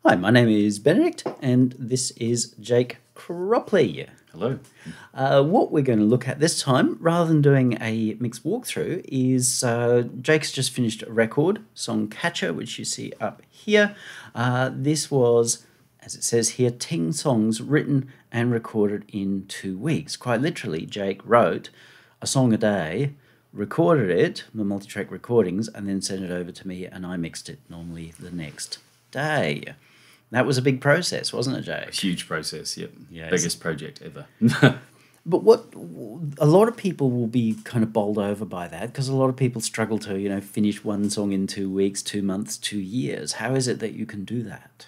Hi, my name is Benedict, and this is Jake Cropley. Hello. What we're going to look at this time, rather than doing a mixed walkthrough, is Jake's just finished a record, Song Catcher, which you see up here. This was, as it says here, 10 songs written and recorded in 2 weeks. Quite literally, Jake wrote a song a day, recorded it, the multi-track recordings, and then sent it over to me, and I mixed it normally the next day. That was a big process, wasn't it, Jake? A huge process, yep. Yes. Biggest project ever. But what a lot of people will be kind of bowled over by that, because a lot of people struggle to, finish one song in 2 weeks, 2 months, 2 years. How is it that you can do that?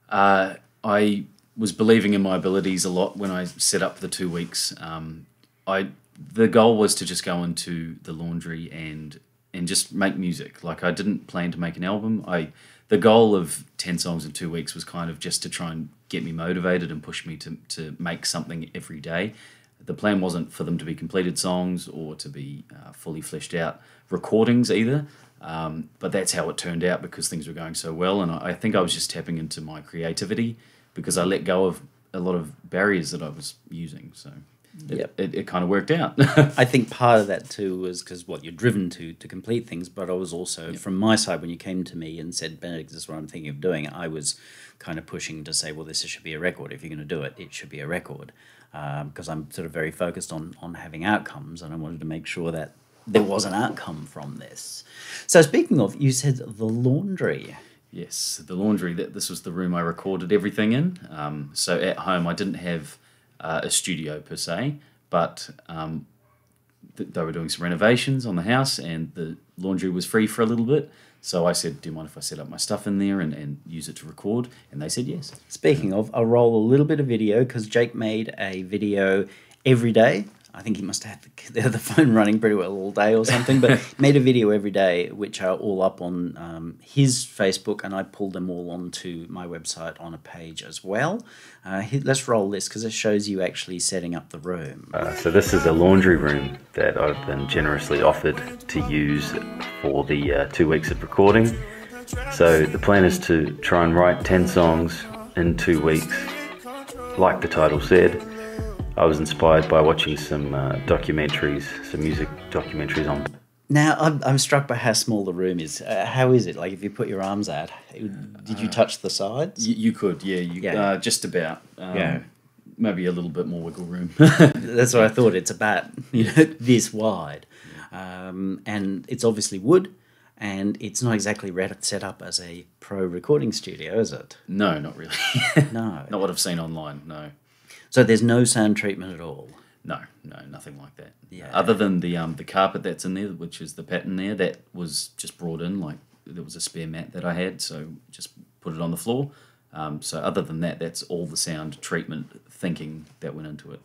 I was believing in my abilities a lot when I set up the 2 weeks. The goal was to just go into the laundry and just make music. Like, I didn't plan to make an album. The goal of 10 songs in 2 weeks was kind of just to try and get me motivated and push me to make something every day. The plan wasn't for them to be completed songs or to be fully fleshed out recordings either, but that's how it turned out because things were going so well, and I think I was just tapping into my creativity because I let go of a lot of barriers that I was using, so... It kind of worked out. I think part of that too was because you're driven to complete things, but I was also, from my side, when you came to me and said, Benedict, this is what I'm thinking of doing, I was kind of pushing to say, well, this should be a record. If you're going to do it, it should be a record. Because I'm sort of very focused on having outcomes, and I wanted to make sure that there was an outcome from this. So speaking of, you said the laundry. Yes, the laundry. This was the room I recorded everything in. So at home, I didn't have... a studio per se, but they were doing some renovations on the house and the laundry was free for a little bit. So I said, do you mind if I set up my stuff in there and use it to record? And they said yes. Speaking of, I'll roll a little bit of video because Jake made a video every day. I think he must have had the phone running pretty well all day or something, but made a video every day, which are all up on his Facebook, and I pulled them all onto my website on a page as well. Let's roll this because it shows you actually setting up the room. So this is a laundry room that I've been generously offered to use for the 2 weeks of recording. So the plan is to try and write 10 songs in 2 weeks, like the title said. I was inspired by watching some documentaries, some music documentaries on... Now, I'm struck by how small the room is. How is it? Like, if you put your arms out, did you touch the sides? You could, yeah. Just about. Maybe a little bit more wiggle room. That's what I thought. It's about this wide. And it's obviously wood, and it's not exactly set up as a pro recording studio, is it? No, not really. No. Not what I've seen online, no. So there's no sound treatment at all? No, nothing like that. Yeah. Other than the carpet that's in there, which is the pattern there, that was just brought in, like there was a spare mat that I had, so just put it on the floor. So other than that, that's all the sound treatment thinking that went into it.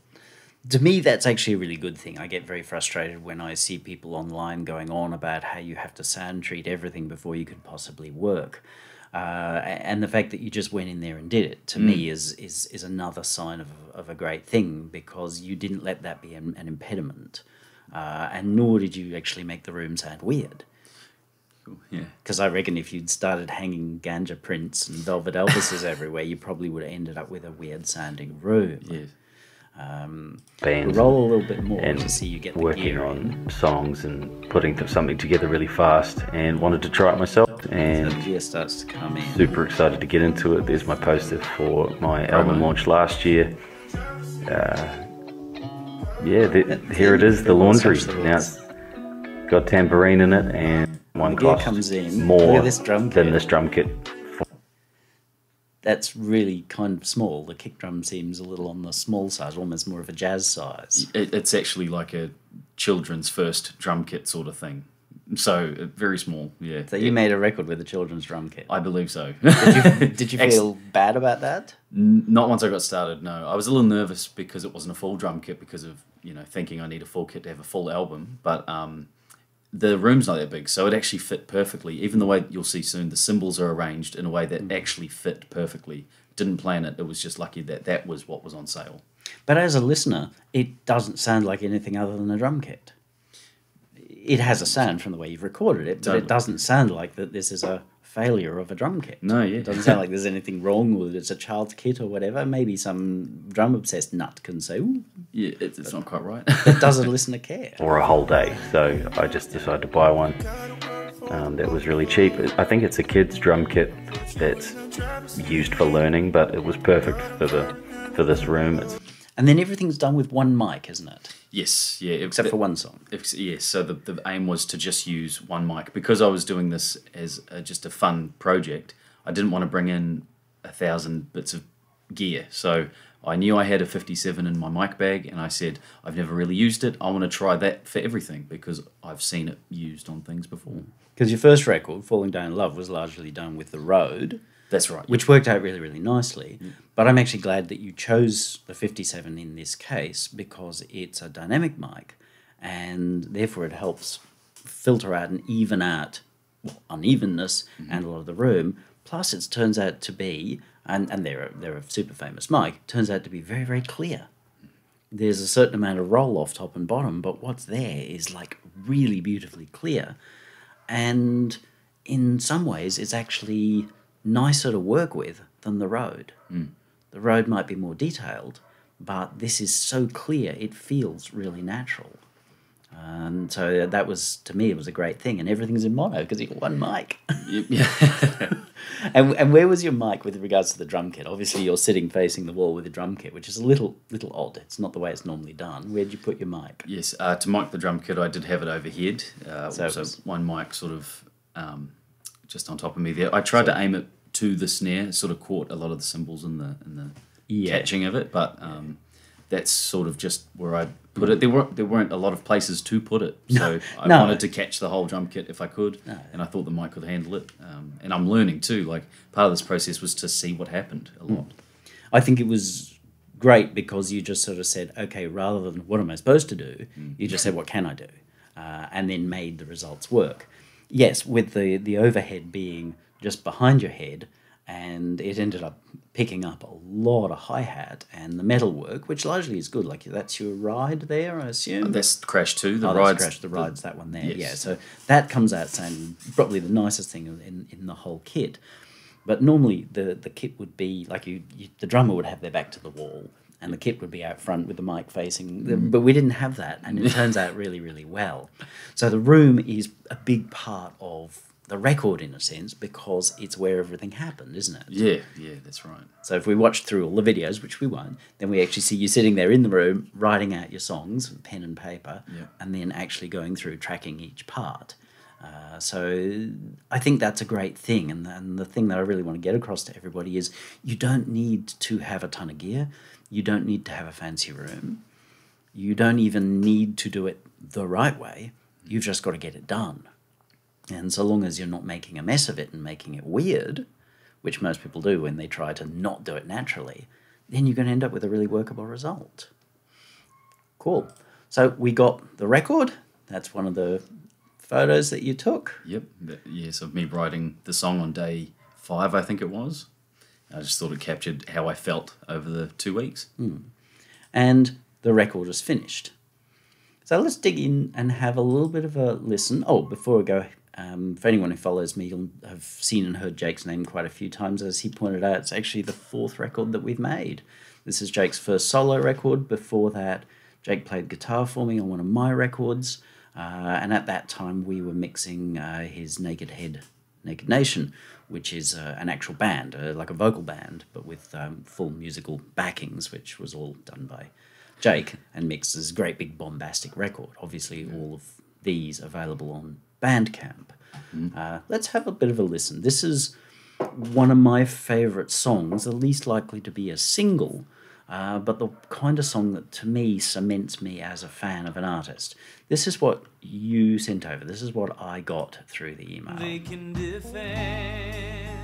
To me, that's actually a really good thing. I get very frustrated when I see people online going on about how you have to sound treat everything before you could possibly work. And the fact that you just went in there and did it, to me, is another sign of a great thing, because you didn't let that be an impediment, and nor did you actually make the room sound weird. Cool. Yeah. Because I reckon if you'd started hanging ganja prints and Velvet Elvises everywhere, you probably would have ended up with a weird-sounding room. Yes. Bands roll a little bit more and to see you get the working gear on in. songs and putting something together really fast, and wanted to try it myself, and So the gear starts to come in. super excited to get into it. There's my poster for my album launch last year. Here it is, the laundry. Now it's got tambourine in it, and one cost comes in. more Look at this drum than kit. this drum kit. That's really kind of small. The kick drum seems a little on the small side, almost more of a jazz size. It's actually like a children's first drum kit sort of thing. So very small, yeah. So you made a record with a children's drum kit. I believe so. Did you feel bad about that? Not once I got started, no. I was a little nervous because it wasn't a full drum kit, because of, thinking I need a full kit to have a full album. But the room's not that big, so it actually fit perfectly. Even the way you'll see soon, the cymbals are arranged in a way that actually fit perfectly. Didn't plan it. It was just lucky that that was what was on sale. But as a listener, it doesn't sound like anything other than a drum kit. It has a sound from the way you've recorded it, but it doesn't sound like that this is a failure of a drum kit. No, yeah. It doesn't sound like there's anything wrong with it. It's a child's kit or whatever. Maybe some drum-obsessed nut can say, ooh, Yeah, it's not quite right. but does a listener care? Or a whole day. So I just decided to buy one that was really cheap. I think it's a kid's drum kit that's used for learning, but it was perfect for this room. And then everything's done with one mic, isn't it? Yes, yeah. Except for one song. Yes, so the aim was to just use one mic. Because I was doing this as just a fun project, I didn't want to bring in 1,000 bits of gear. So I knew I had a 57 in my mic bag, and I said, I've never really used it. I want to try that for everything because I've seen it used on things before. Because your first record, Falling Down in Love, was largely done with the Rode. That's right. Which worked out really, really nicely. But I'm actually glad that you chose the 57 in this case because it's a dynamic mic and therefore it helps filter out and even out unevenness and a lot of the room. Plus it turns out to be, and they're a super famous mic, turns out to be very, very clear. There's a certain amount of roll off top and bottom, but what's there is like really beautifully clear. And in some ways it's actually nicer to work with than the Rode. The Rode might be more detailed, but this is so clear it feels really natural. And so that was, to me, it was a great thing. And everything's in mono because you got one mic. Yeah. And where was your mic with regards to the drum kit? Obviously, you're sitting facing the wall with the drum kit, which is a little odd. It's not the way it's normally done. Where'd you put your mic? Yes, to mic the drum kit, I did have it overhead. So also one mic sort of just on top of me there. I tried to aim it to the snare, it sort of caught a lot of the cymbals in the catching of it, but that's sort of just where I put it. There weren't a lot of places to put it, so I wanted to catch the whole drum kit if I could, and I thought the mic could handle it. And I'm learning too. Like part of this process was to see what happened a lot. I think it was great because you just sort of said, okay, rather than what am I supposed to do, you just said, what can I do? And then made the results work. Yes, with the overhead being just behind your head, and it ended up picking up a lot of hi-hat and the metal work, which largely is good. Like that's your ride there, I assume? That's Crash 2. The ride's that one there. Yes. Yeah, so that comes out saying probably the nicest thing in the whole kit. But normally the kit would be like the drummer would have their back to the wall and the kit would be out front with the mic facing. But we didn't have that, and it turns out really, really well. So the room is a big part of the record in a sense because it's where everything happened, isn't it? Yeah, that's right. So if we watch through all the videos, which we won't, then we actually see you sitting there in the room writing out your songs, pen and paper, and then actually going through tracking each part. So I think that's a great thing, and the thing that I really want to get across to everybody is you don't need to have a ton of gear, you don't need to have a fancy room, you don't even need to do it the right way, you've just got to get it done. And so long as you're not making a mess of it and making it weird, which most people do when they try to not do it naturally, then you're going to end up with a really workable result. Cool. So we got the record. That's one of the photos that you took. Yep. Yes, of me writing the song on day 5, I think it was. I just thought it captured how I felt over the 2 weeks. And the record is finished. So let's dig in and have a little bit of a listen. Oh, before we go, for anyone who follows me, you'll have seen and heard Jake's name quite a few times. As he pointed out, it's actually the 4th record that we've made. This is Jake's first solo record. Before that, Jake played guitar for me on one of my records. And at that time, we were mixing his Naked Nation, which is an actual band, like a vocal band, but with full musical backings, which was all done by Jake and mixed this great big bombastic record. Obviously, all of these available on Bandcamp. Let's have a bit of a listen. This is one of my favourite songs, the least likely to be a single, but the kind of song that to me cements me as a fan of an artist. This is what you sent over. This is what I got through the email. They can defend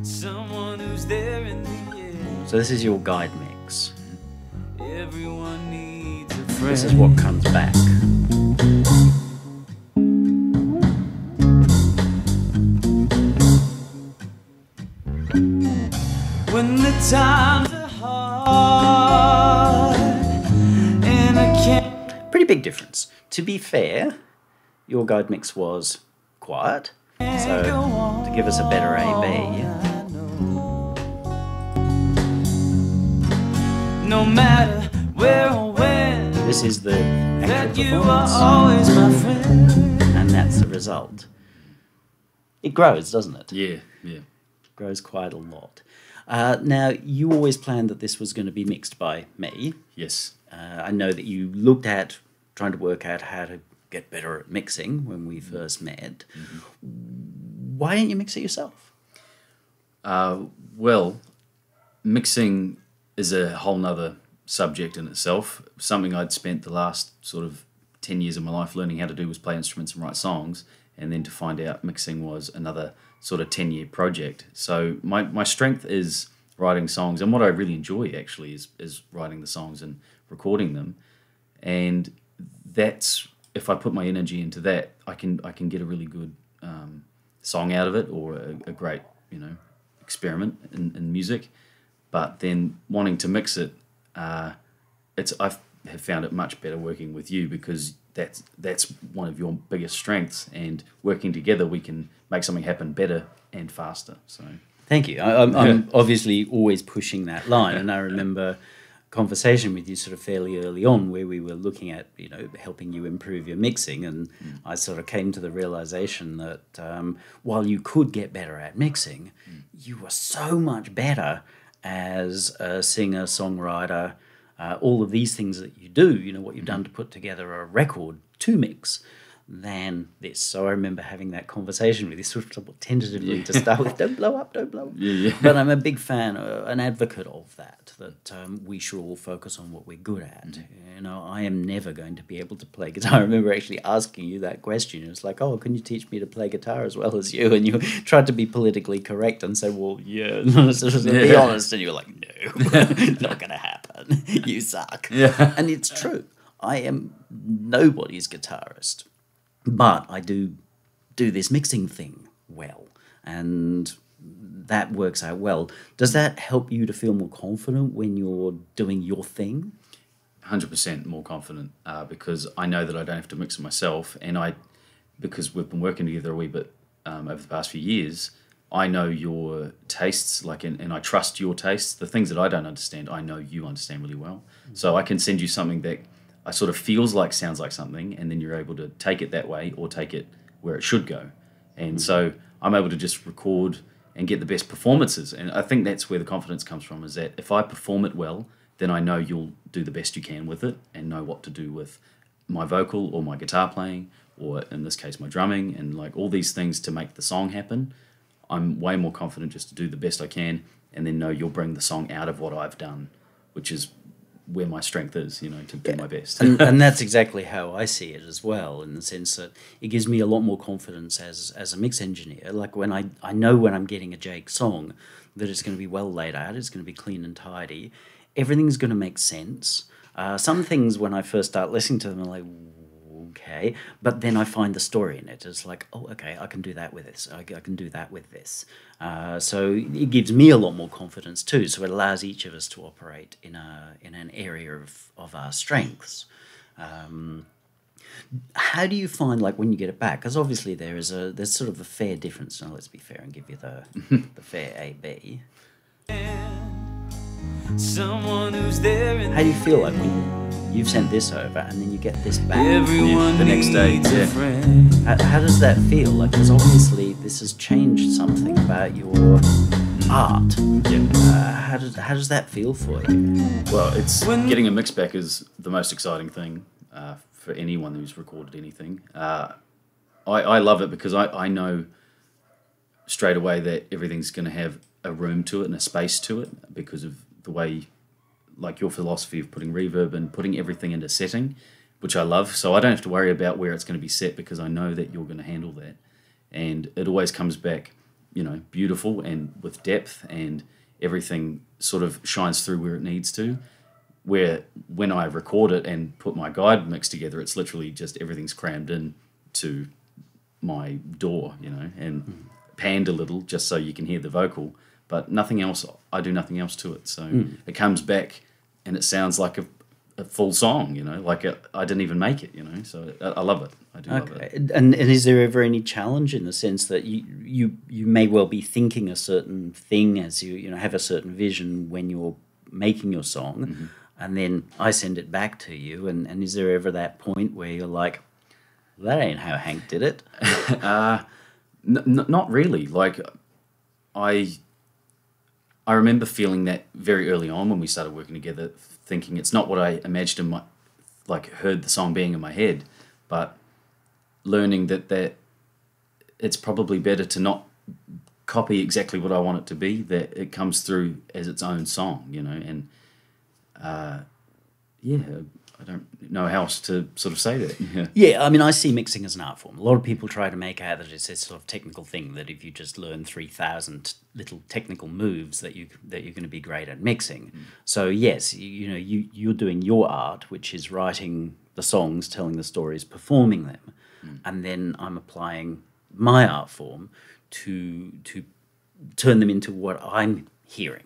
someone who's there in the end. So this is your guide mix. Everyone needs a friend. This is what comes back. When the times are hard and I can't. Pretty big difference. To be fair, your guide mix was quiet, So to give us a better A-B, no matter where or when, this is the that actual you are performance, always my friend. and that's the result. It grows, doesn't it? Yeah, yeah. Grows quite a lot. Now, you always planned that this was going to be mixed by me. Yes. I know that you looked at trying to work out how to get better at mixing when we first met. Why didn't you mix it yourself? Well, mixing is a whole nother subject in itself. Something I'd spent the last sort of 10 years of my life learning how to do was play instruments and write songs, and then to find out mixing was another sort of 10-year project. So my strength is writing songs, and what I really enjoy actually is writing the songs and recording them. And that's, if I put my energy into that, I can get a really good song out of it, or a great, experiment in music. But then wanting to mix it, I have found it much better working with you, because that's one of your biggest strengths, and working together we can make something happen better and faster. So Thank you. I'm obviously always pushing that line, and I remember a conversation with you sort of fairly early on where we were looking at, helping you improve your mixing, and I sort of came to the realization that while you could get better at mixing, you were so much better as a singer, songwriter, all of these things that you do, what you've done to put together a record to mix, than this. So I remember having that conversation with you sort of tentatively to start with, don't blow up. yeah. But I'm a big fan, an advocate of that we should all focus on what we're good at. I am never going to be able to play guitar. I remember actually asking you that question. It was like, oh, can you teach me to play guitar as well as you? And you tried to be politically correct and say, well, yeah, be honest. And you were like, no, not going to happen. You suck. Yeah. And it's true. I am nobody's guitarist. But I do this mixing thing well, and that works out well. Does that help you to feel more confident when you're doing your thing? 100% more confident, because I know that I don't have to mix it myself, and because we've been working together a wee bit over the past few years, I know your tastes, and I trust your tastes. The things that I don't understand, I know you understand really well. So I can send you something that I sort of sounds like something, and then you're able to take it that way or take it where it should go. And so I'm able to just record and get the best performances. And I think that's where the confidence comes from, is that if I perform it well, then I know you'll do the best you can with it and know what to do with my vocal or my guitar playing, or in this case, my drumming, and all these things to make the song happen. I'm way more confident just to do the best I can, and then know you'll bring the song out of what I've done, which is where my strength is, to do my best. and that's exactly how I see it as well, in the sense that it gives me a lot more confidence as a mix engineer. Like when I know when I'm getting a Jake song that it's going to be well laid out, it's going to be clean and tidy, everything's going to make sense. Some things when I first start listening to them are like, okay, but then I find the story in it. It's like, oh, okay, I can do that with this. I can do that with this. So it gives me a lot more confidence too. So it allows each of us to operate in an area of our strengths. How do you find, when you get it back? Because obviously there's sort of a fair difference. Now let's be fair and give you the fair A/B. Someone who's there in How do you feel like when you've sent this over and then you get this back? everyone the next day, needs yeah. a friend. How does that feel? Because obviously this has changed something about your art. Yeah. How does that feel for you? Well, getting a mix back is the most exciting thing for anyone who's recorded anything. I love it because I know straight away that everything's going to have a room to it and a space to it, because of the way, your philosophy of putting reverb and putting everything into setting, which I love. So I don't have to worry about where it's going to be set, because I know that you're going to handle that. And it always comes back, beautiful and with depth, and everything sort of shines through where it needs to. Where when I record it and put my guide mix together, it's literally just everything's crammed in to my door, and panned a little just so you can hear the vocal, but nothing else. I do nothing else to it. So it comes back and it sounds like a full song, you know, like I didn't even make it, you know, so I love it. I do love it. And is there ever any challenge in the sense that you may well be thinking a certain thing as you know have a certain vision when you're making your song, and then I send it back to you, and is there ever that point where you're like, that ain't how Hank did it? Not really. Like I remember feeling that very early on when we started working together, thinking it's not what I imagined heard the song being in my head, but learning that it's probably better to not copy exactly what I want it to be, that it comes through as its own song, you know, and I don't know how else to sort of say that. Yeah, I mean, I see mixing as an art form. A lot of people try to make out that it's a sort of technical thing, that if you just learn 3,000 little technical moves that you're going to be great at mixing. So yes, you're doing your art, which is writing the songs, telling the stories, performing them, and then I'm applying my art form to turn them into what I'm hearing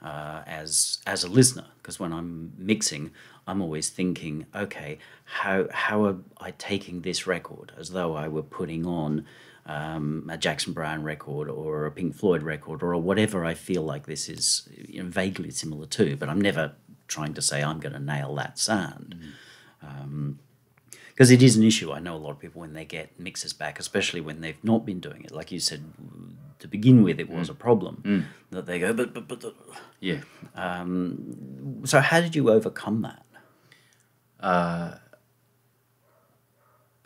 as a listener. Because when I'm mixing, I'm always thinking, okay, how am I taking this record as though I were putting on a Jackson Browne record or a Pink Floyd record or whatever I feel like this is vaguely similar to, but I'm never trying to say I'm going to nail that sound. Because it is an issue. I know a lot of people when they get mixes back, especially when they've not been doing it. Like you said, to begin with, it was a problem that they go, but. Yeah. So how did you overcome that?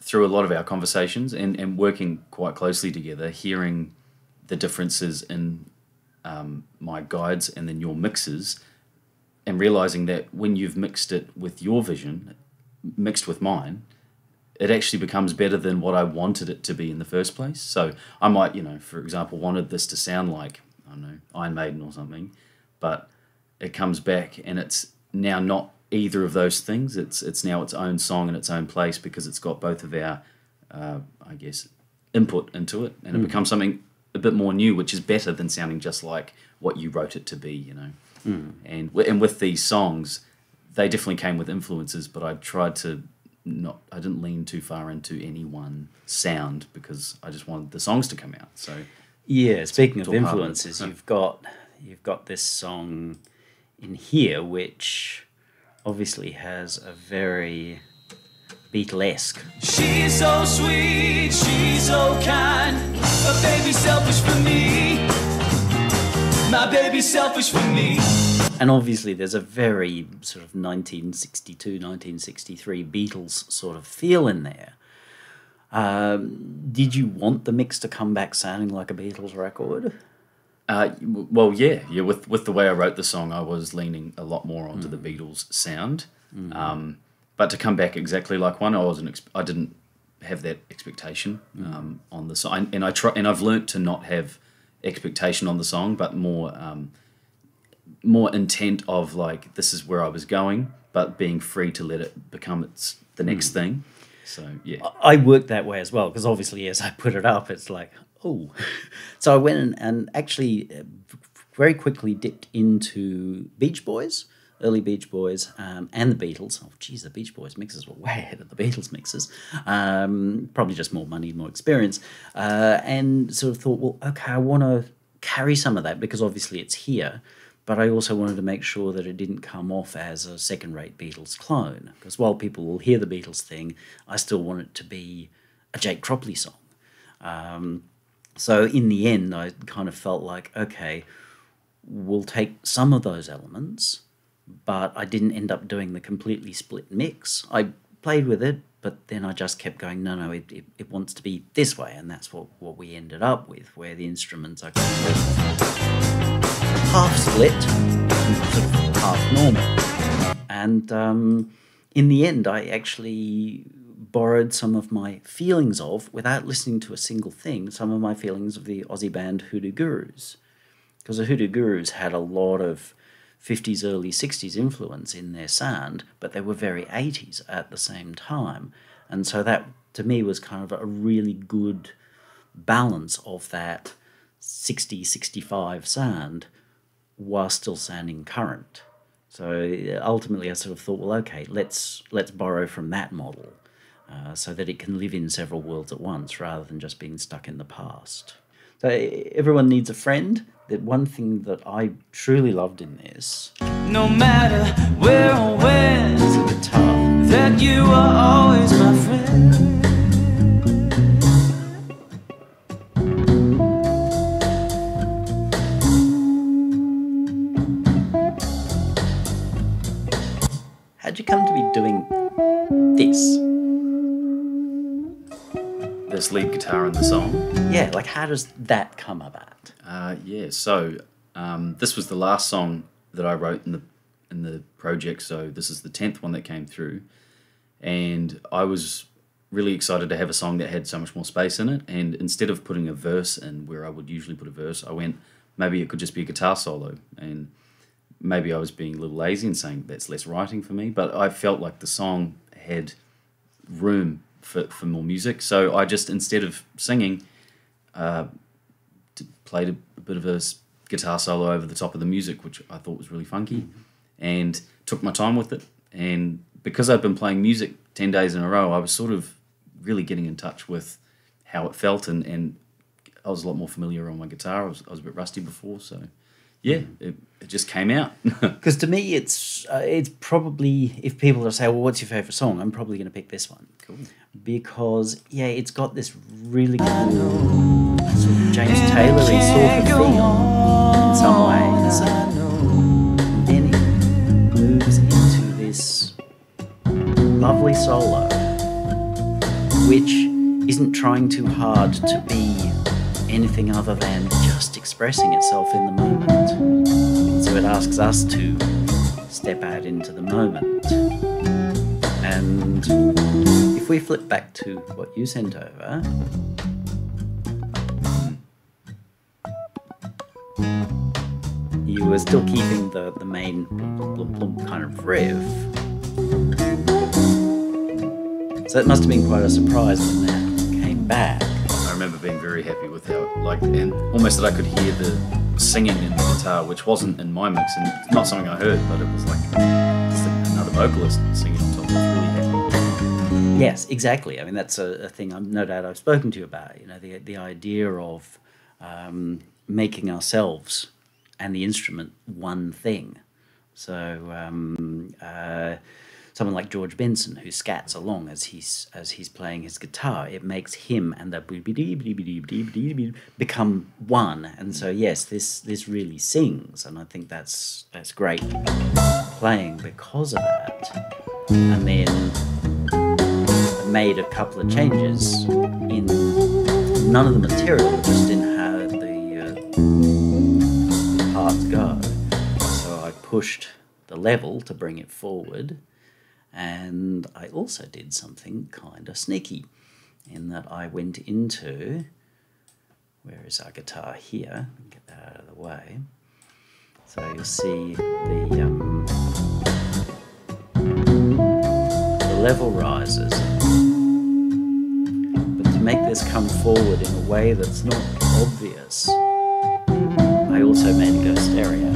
Through a lot of our conversations and working quite closely together, hearing the differences in my guides and then your mixes, and realizing that when you've mixed it with your vision, mixed with mine, it actually becomes better than what I wanted it to be in the first place. So I might, for example, wanted this to sound like, I don't know, Iron Maiden or something, but it comes back and it's now not either of those things. It's now its own song in its own place because it's got both of our, input into it, and it becomes something a bit more new, which is better than sounding just like what you wrote it to be, And with these songs, they definitely came with influences, but I tried to I didn't lean too far into any one sound because I just wanted the songs to come out. So yeah, speaking of influences, you've got this song in here which obviously has a very Beatlesque. She's so sweet, she's so kind. My baby's selfish for me. My baby's selfish for me. And obviously there's a very sort of 1962, 1963 Beatles sort of feel in there. Did you want the mix to come back sounding like a Beatles record? Well, yeah. With the way I wrote the song, I was leaning a lot more onto the Beatles sound. But to come back exactly like one, I didn't have that expectation on the song. And I've learnt to not have expectation on the song, but more intent of like, this is where I was going, but being free to let it become the next thing. So yeah, I worked that way as well, because obviously as I put it up, it's like, oh. So I went and actually very quickly dipped into Beach Boys, early Beach Boys, and the Beatles. Oh, geez, the Beach Boys mixes were way ahead of the Beatles mixes. Probably just more money, more experience. And sort of thought, well, okay, I want to carry some of that because obviously it's here, but I also wanted to make sure that it didn't come off as a second-rate Beatles clone, because while people will hear the Beatles thing, I still want it to be a Jake Cropley song. So in the end, I kind of felt like, okay, we'll take some of those elements, but I didn't end up doing the completely split mix. I played with it, but then I just kept going, no, it wants to be this way, and that's what we ended up with, where the instruments are kind of half split, sort of half normal. And in the end, I actually borrowed some of my feelings of, without listening to a single thing, some of my feelings of the Aussie band Hoodoo Gurus. Because the Hoodoo Gurus had a lot of 50s, early 60s influence in their sound, but they were very 80s at the same time. And so that, to me, was kind of a really good balance of that 60, 65 sound while still sounding current. So ultimately I sort of thought, well, okay, let's borrow from that model so that it can live in several worlds at once rather than just being stuck in the past. So everyone needs a friend. The one thing that I truly loved in this, No matter where or when, is the guitar. that you are always my friend. How'd you come to be doing this? This lead guitar in the song. Yeah, like how does that come about? So this was the last song that I wrote in the project. So this is the 10th one that came through, and I was really excited to have a song that had so much more space in it. And instead of putting a verse in where I would usually put a verse, I went, maybe it could just be a guitar solo. And maybe I was being a little lazy and saying that's less writing for me, but I felt like the song had room for more music. So I just, instead of singing, played a bit of a guitar solo over the top of the music, which I thought was really funky, and took my time with it. And because I'd been playing music 10 days in a row, I was sort of really getting in touch with how it felt, and I was a lot more familiar on my guitar. I was a bit rusty before, so yeah, it just came out. Because to me, it's probably, if people are saying, well, what's your favourite song? I'm probably going to pick this one. Cool. Because, yeah, it's got this really cool sort of James Taylor-y sort of feel in some ways. And then it moves into this lovely solo, which isn't trying too hard to be anything other than just expressing itself in the moment. So it asks us to step out into the moment. And if we flip back to what you sent over, you were still keeping the main blum, blum, blum kind of riff. So it must have been quite a surprise when that came back. I remember being very happy with how, and almost that I could hear the singing in the guitar, which wasn't in my mix, and it's not something I heard, but it was like just another vocalist singing on top. I was really happy. Yes, exactly. I mean, that's a thing no doubt I've spoken to you about, the idea of making ourselves and the instrument one thing. So someone like George Benson, who scats along as he's playing his guitar, it makes him and the become one. And so yes, this really sings, and I think that's great playing because of that. And then made a couple of changes in none of the material, but just in how the parts go. So I pushed the level to bring it forward. And I also did something kind of sneaky in that I went into, where is our guitar here? Get that out of the way. So you'll see the level rises. But to make this come forward in a way that's not obvious, I also made it go stereo.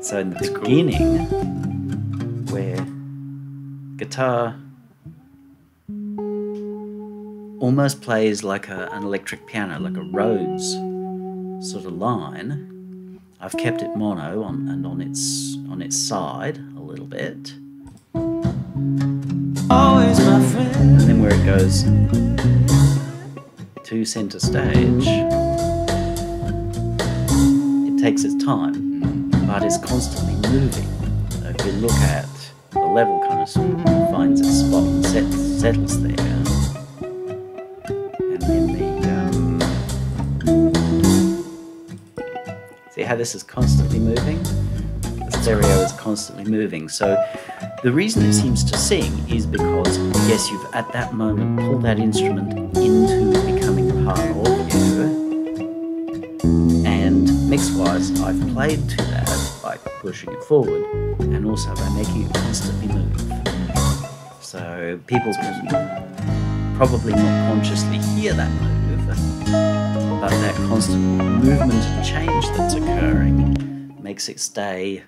So in the beginning, where guitar almost plays like an electric piano, like a Rhodes sort of line, I've kept it mono on its side a little bit. Always my friend. And then where it goes to centre stage, it takes its time, but it's constantly moving. So if you look at the level, kind of finds its spot and settles there, and then see how this is constantly moving? The stereo is constantly moving. So the reason it seems to sing is because, yes, you've at that moment pulled that instrument into becoming part of you, and mix-wise I've played to that by pushing it forward and also by making it constantly move. So people can probably not consciously hear that move, but that constant movement and change that's occurring makes it stay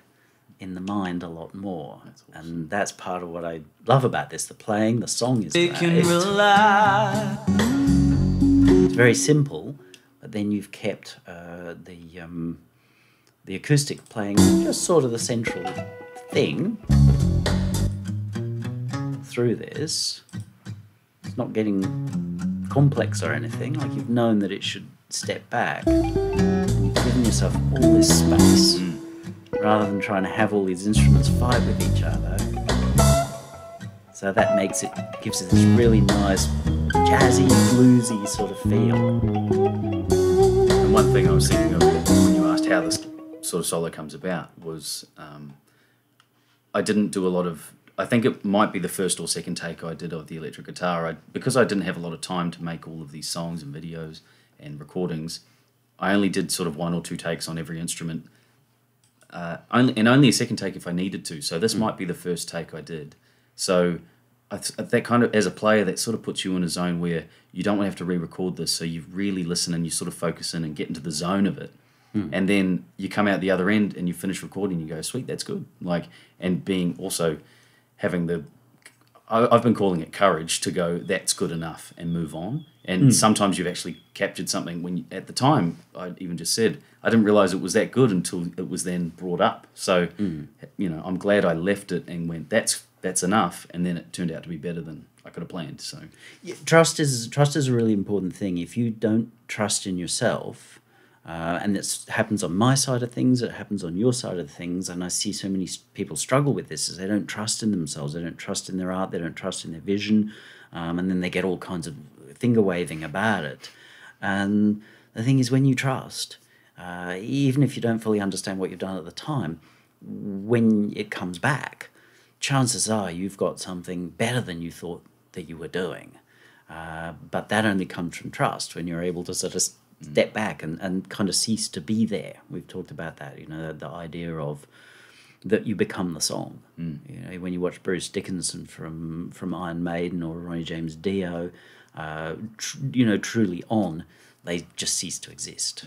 in the mind a lot more. That's awesome. And that's part of what I love about this. The playing, the song is They great. can rely. It's very simple, but then you've kept the acoustic playing just sort of the central thing through this. It's not getting complex or anything. Like, you've known that it should step back. And you've given yourself all this space rather than trying to have all these instruments fight with each other. So that gives it this really nice jazzy, bluesy sort of feel. And one thing I was thinking of when you asked how this sort of solo comes about was I didn't do a lot of... I think it might be the first or second take I did of the electric guitar. Because I didn't have a lot of time to make all of these songs and videos and recordings, I only did sort of 1 or 2 takes on every instrument. Only a second take if I needed to. So this might be the first take I did. So that kind of, as a player, that sort of puts you in a zone where you don't want to have to re-record this. So you really listen and you sort of focus in and get into the zone of it. And then you come out the other end and you finish recording. You go, sweet, that's good. And being also having I've been calling it courage to go, that's good enough, and move on. And sometimes you've actually captured something when at the time, I even just said, I didn't realize it was that good until it was then brought up. So, I'm glad I left it and went, that's enough. And then it turned out to be better than I could have planned. So, yeah, trust is a really important thing. If you don't trust in yourself, and this happens on my side of things, it happens on your side of things, and I see so many people struggle with this, is they don't trust in themselves, they don't trust in their art, they don't trust in their vision, and then they get all kinds of finger-waving about it. And the thing is, when you trust, even if you don't fully understand what you've done at the time, when it comes back, chances are you've got something better than you thought that you were doing. But that only comes from trust, when you're able to sort of step back and kind of cease to be there. We've talked about that, the idea of that you become the song. When you watch Bruce Dickinson from Iron Maiden or Ronnie James Dio, truly on, they just cease to exist.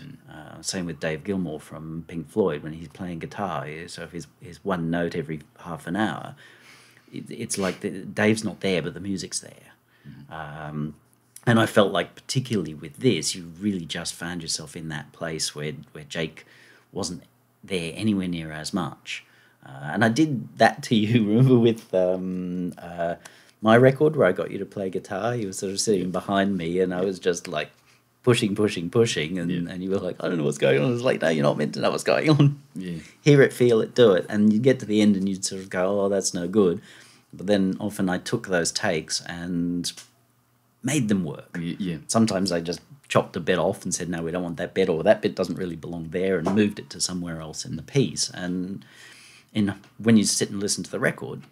Same with Dave Gilmour from Pink Floyd when he's playing guitar. So if his one note every half an hour, it's like Dave's not there, but the music's there. And I felt like, particularly with this, you really just found yourself in that place where Jake wasn't there anywhere near as much. And I did that to you, remember, with my record where I got you to play guitar. You were sort of sitting behind me, and I was just like pushing, and you were like, I don't know what's going on. I was like, no, you're not meant to know what's going on. Yeah. Hear it, feel it, do it. And you'd get to the end and you'd sort of go, oh, that's no good. But then often I took those takes and made them work. Yeah. Sometimes I just chopped a bit off and said, no, we don't want that bit, or that bit doesn't really belong there, and moved it to somewhere else in the piece. And when you sit and listen to the record,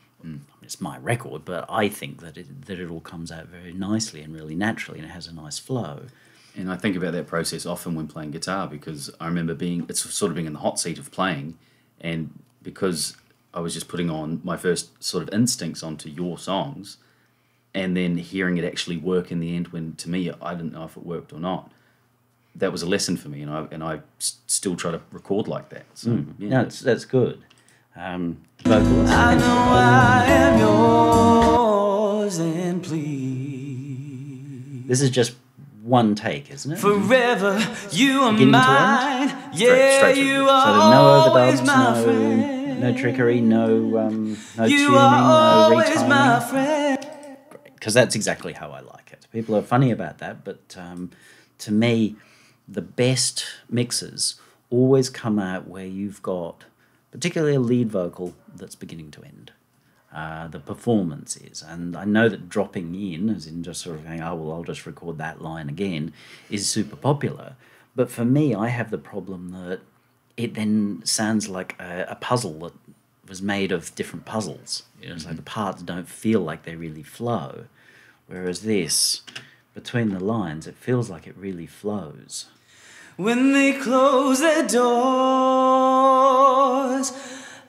it's my record, but I think that it all comes out very nicely and really naturally, and it has a nice flow. And I think about that process often when playing guitar, because I remember being in the hot seat of playing, and because I was just putting on my first sort of instincts onto your songs, and then hearing it actually work in the end, when to me I didn't know if it worked or not. That was a lesson for me, and I still try to record like that. So, No, that's good. Vocals. I know I am yours, and please, This is just one take, isn't it? forever you are Beginning to mine. end? Yeah, Straight through. you So are there's no always my overdubs, friend. no trickery, no You tuning, are no always my retiming. friend. Because that's exactly how I like it. People are funny about that, but to me, the best mixes always come out where you've got particularly a lead vocal that's beginning to end. The performance is, and I know that dropping in, as in just sort of going, oh, well, I'll just record that line again, is super popular. But for me, I have the problem that it then sounds like a puzzle that was made of different puzzles. It's like the parts don't feel like they really flow. Whereas this, between the lines, it feels like it really flows. When they close their doors,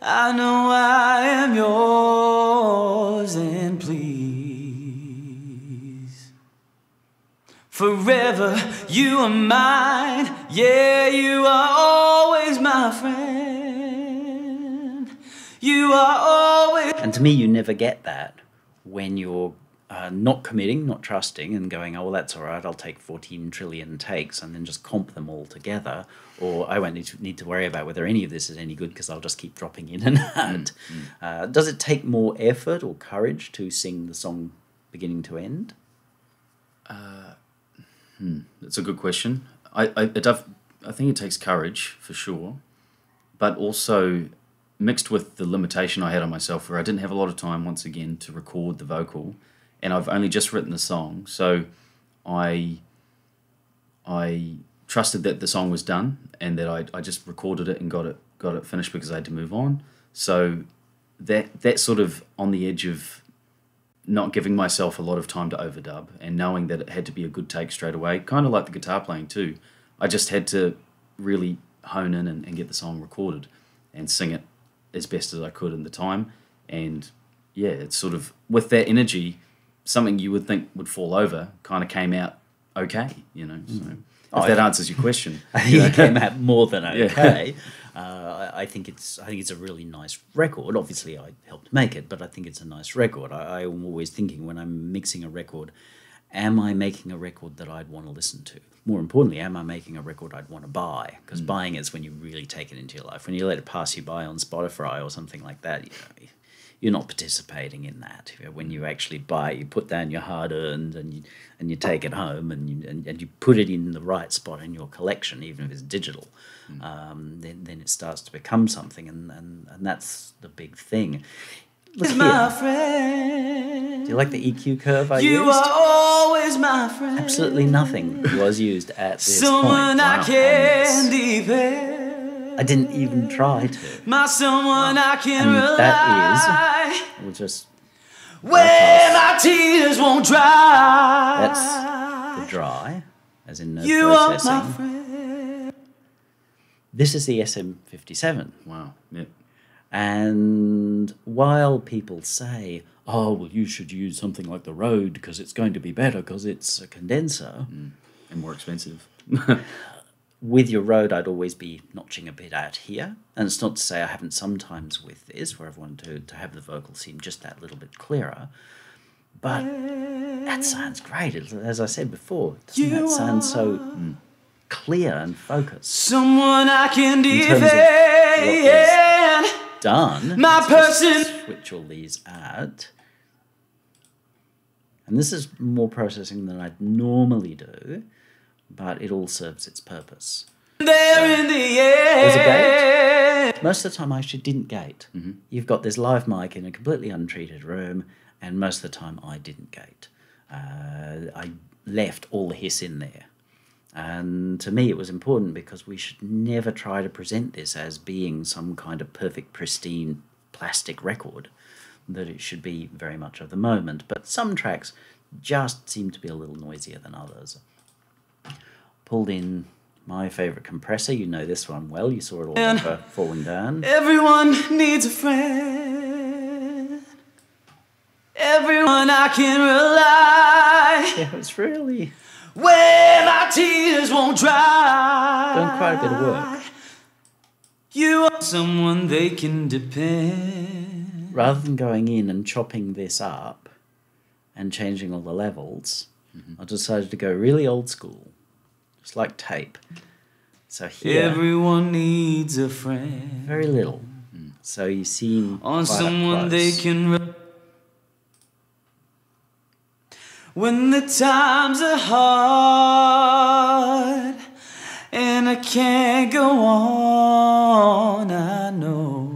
I know I am yours, and please, forever you are mine. Yeah, you are always my friend. You are always. And to me, you never get that when you're not committing, not trusting, and going, oh, well, that's all right, I'll take 14 trillion takes and then just comp them all together. Or I won't need to worry about whether any of this is any good because I'll just keep dropping in and out. Does it take more effort or courage to sing the song beginning to end? That's a good question. I think it takes courage for sure, but also mixed with the limitation I had on myself where I didn't have a lot of time once again to record the vocal, and I've only just written the song, so I trusted that the song was done and that I just recorded it and got it finished because I had to move on. So that sort of on the edge of not giving myself a lot of time to overdub and knowing that it had to be a good take straight away, kind of like the guitar playing too. I just had to really hone in and get the song recorded and sing it as best as I could in the time. And yeah, it's sort of, with that energy, something you would think would fall over kind of came out okay, you know. So if that answers your question. I think it came out more than okay. I think it's a really nice record. Obviously, I helped make it, but I think it's a nice record. I'm always thinking when I'm mixing a record, am I making a record that I'd want to listen to? More importantly, am I making a record I'd want to buy? Because buying is when you really take it into your life. When you let it pass you by on Spotify or something like that, you're not participating in that. When you actually buy, you put down your hard-earned and you take it home and you put it in the right spot in your collection, even if it's digital. Then it starts to become something, and that's the big thing. Look here. My friend. Do you like the EQ curve I You used? are always my friend. Absolutely nothing was used at this Someone point. I can depend. I didn't even try to. My someone I can And rely. that is, we'll just Where my tears won't dry. That's the dry, as in no You are my processing. friend. This is the SM57. Wow, yeah. And while people say, oh, well, you should use something like the Rode because it's going to be better because it's a condenser. And more expensive. With your Rode, I'd always be notching a bit out here. And it's not to say I haven't sometimes with this, where I've wanted to have the vocal seem just that little bit clearer. But that sounds great. As I said before, doesn't that sound so clear and focused? Someone I can In terms of what defend. was done, My let's just person. switch all these out. And this is more processing than I'd normally do, but it all serves its purpose. There in the There's a air. gate. Most of the time I actually didn't gate. You've got this live mic in a completely untreated room, and most of the time I didn't gate. I left all the hiss in there. And to me it was important because we should never try to present this as being some kind of perfect, pristine plastic record, that it should be very much of the moment. But some tracks just seem to be a little noisier than others. Pulled in my favourite compressor. You know this one well. You saw it all over Falling Down. Everyone needs a friend. Everyone I can rely. Yeah, it was really Where my tears won't dry. done quite a bit of work. You are someone they can depend. Rather than going in and chopping this up and changing all the levels, I decided to go really old school, just like tape. So here, Everyone needs a friend. very little. So you seem On quite up someone they close. can when the times are hard and I can't go on, I know.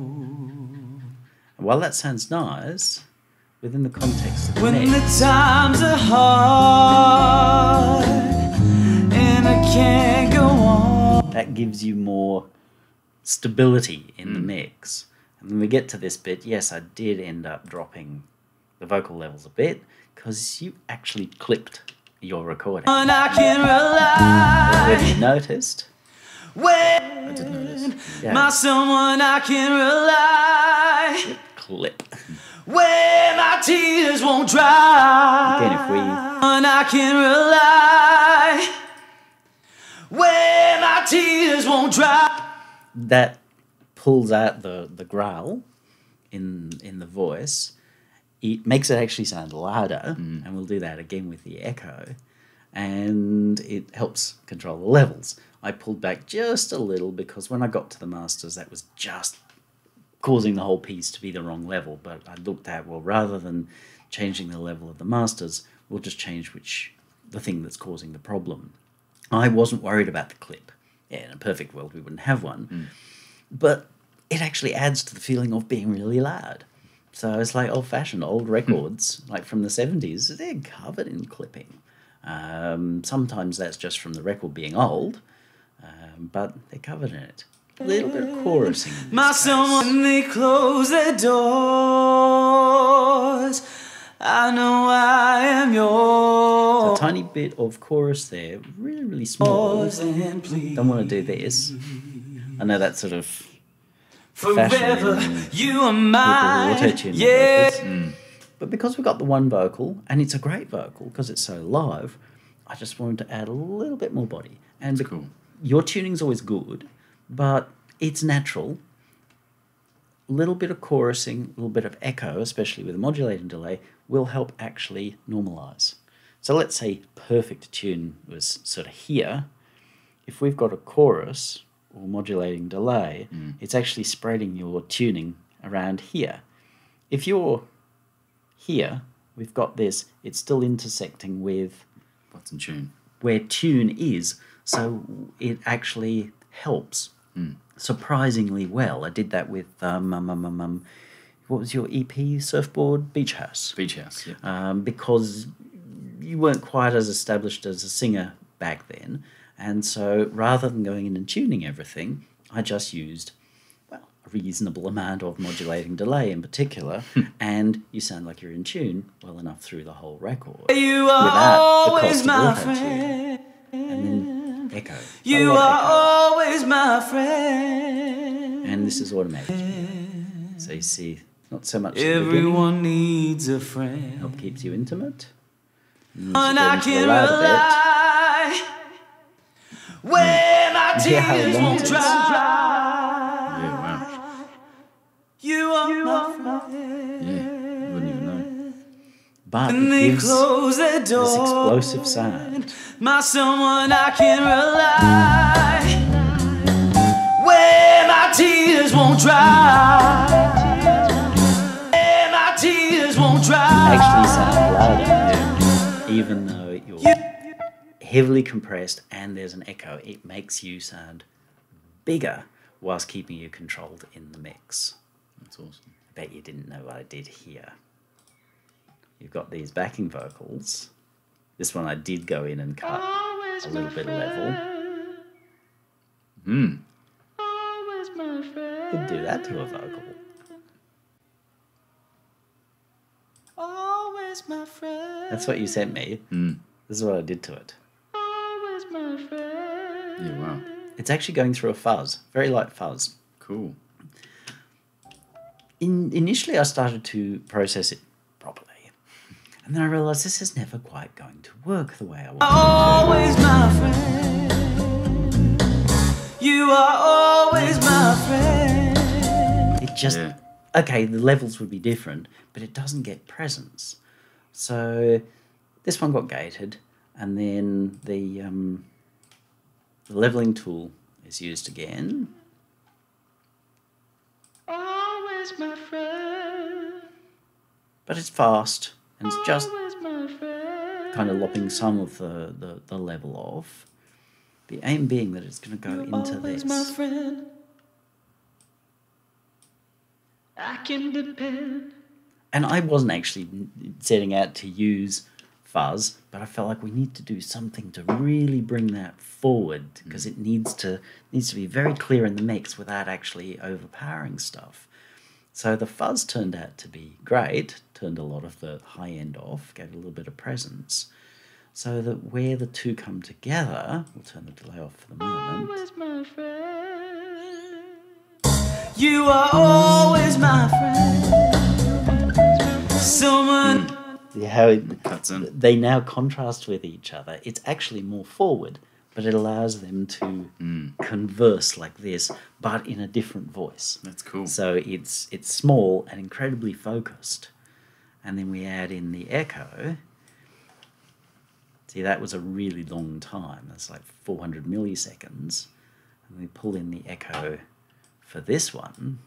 While that sounds nice, within the context of the When the mix, times are hard and I can't go on. that gives you more stability in the mix. And when we get to this bit, yes, I did end up dropping the vocal levels a bit because you actually clipped your recording. And I can rely. Have you noticed? When did notice. Yeah. my someone I can rely. Clip. Where my tears won't dry. Again, if we And I can rely. Where my tears won't dry. that pulls out the growl in the voice, it makes it actually sound louder, and we'll do that again with the echo, and it helps control the levels. I pulled back just a little because when I got to the masters, that was just causing the whole piece to be the wrong level. But I looked at, well, rather than changing the level of the masters, we'll just change the thing that's causing the problem. I wasn't worried about the clip. Yeah, in a perfect world, we wouldn't have one. But it actually adds to the feeling of being really loud. So it's like old-fashioned, old records, like from the 70s, they're covered in clipping. Sometimes that's just from the record being old, but they're covered in it. A little bit of chorusing. My someone, they close their doors. I know I am yours. So a tiny bit of chorus there, really, really small. Don't want to do this. I know that's sort of forever. You are mine. Vocals. But because we've got the one vocal, and it's a great vocal because it's so live, I just wanted to add a little bit more body. And Cool. Your tuning's always good, but it's natural. A little bit of chorusing, a little bit of echo, especially with a modulating delay, will help actually normalize. So let's say perfect tune was sort of here. If we've got a chorus or modulating delay, it's actually spreading your tuning around here. If you're here, we've got this, it's still intersecting with What's in tune? where tune is, so it actually helps surprisingly well. I did that with what was your EP, Surfboard? Beach House. Beach House, yeah. Because you weren't quite as established as a singer back then, and so rather than going in and tuning everything, I just used a reasonable amount of modulating delay in particular, and you sound like you're in tune well enough through the whole record. You are always my friend. And then echo. You are always my friend. And this is automatic. So you see, not so much. Everyone needs a friend. Help keeps you intimate. And I can rely where my tears won't dry. Yeah, wow. You are my friend. Yeah, you wouldn't even know. But And it they gives close their this door. explosive sound. My someone I can rely where my tears won't dry. Where my tears won't dry. Actually sound louder. Even though you're heavily compressed and there's an echo, it makes you sound bigger whilst keeping you controlled in the mix. That's awesome. I bet you didn't know what I did here. You've got these backing vocals. This one I did go in and cut a little bit of level. You'd do that to a vocal. Always my friend. That's what you sent me. This is what I did to it. Always my friend. Yeah, wow. It's actually going through a fuzz, very light fuzz. Cool. Initially, I started to process it properly. And then I realised this is never quite going to work the way I want Always my friend. You are always my friend. it to. It just, okay, the levels would be different, but it doesn't get presence. So this one got gated, and then the leveling tool is used again. Always my friend. But it's fast, and it's just Always my friend. kind of lopping some of the level off. The aim being that it's going to go into Always this. my friend. I can depend. And I wasn't actually setting out to use fuzz, but I felt like we need to do something to really bring that forward, because it needs to be very clear in the mix without actually overpowering stuff. So the fuzz turned out to be great, turned a lot of the high end off, gave it a little bit of presence, so that where the two come together, we'll turn the delay off for the moment. Always my friend. You are always my friend. Someone. See how Cuts in. they now contrast with each other. It's actually more forward, but it allows them to converse like this, but in a different voice. That's cool. So it's small and incredibly focused. And then we add in the echo. See, that was a really long time. That's like 400 milliseconds. And we pull in the echo for this one,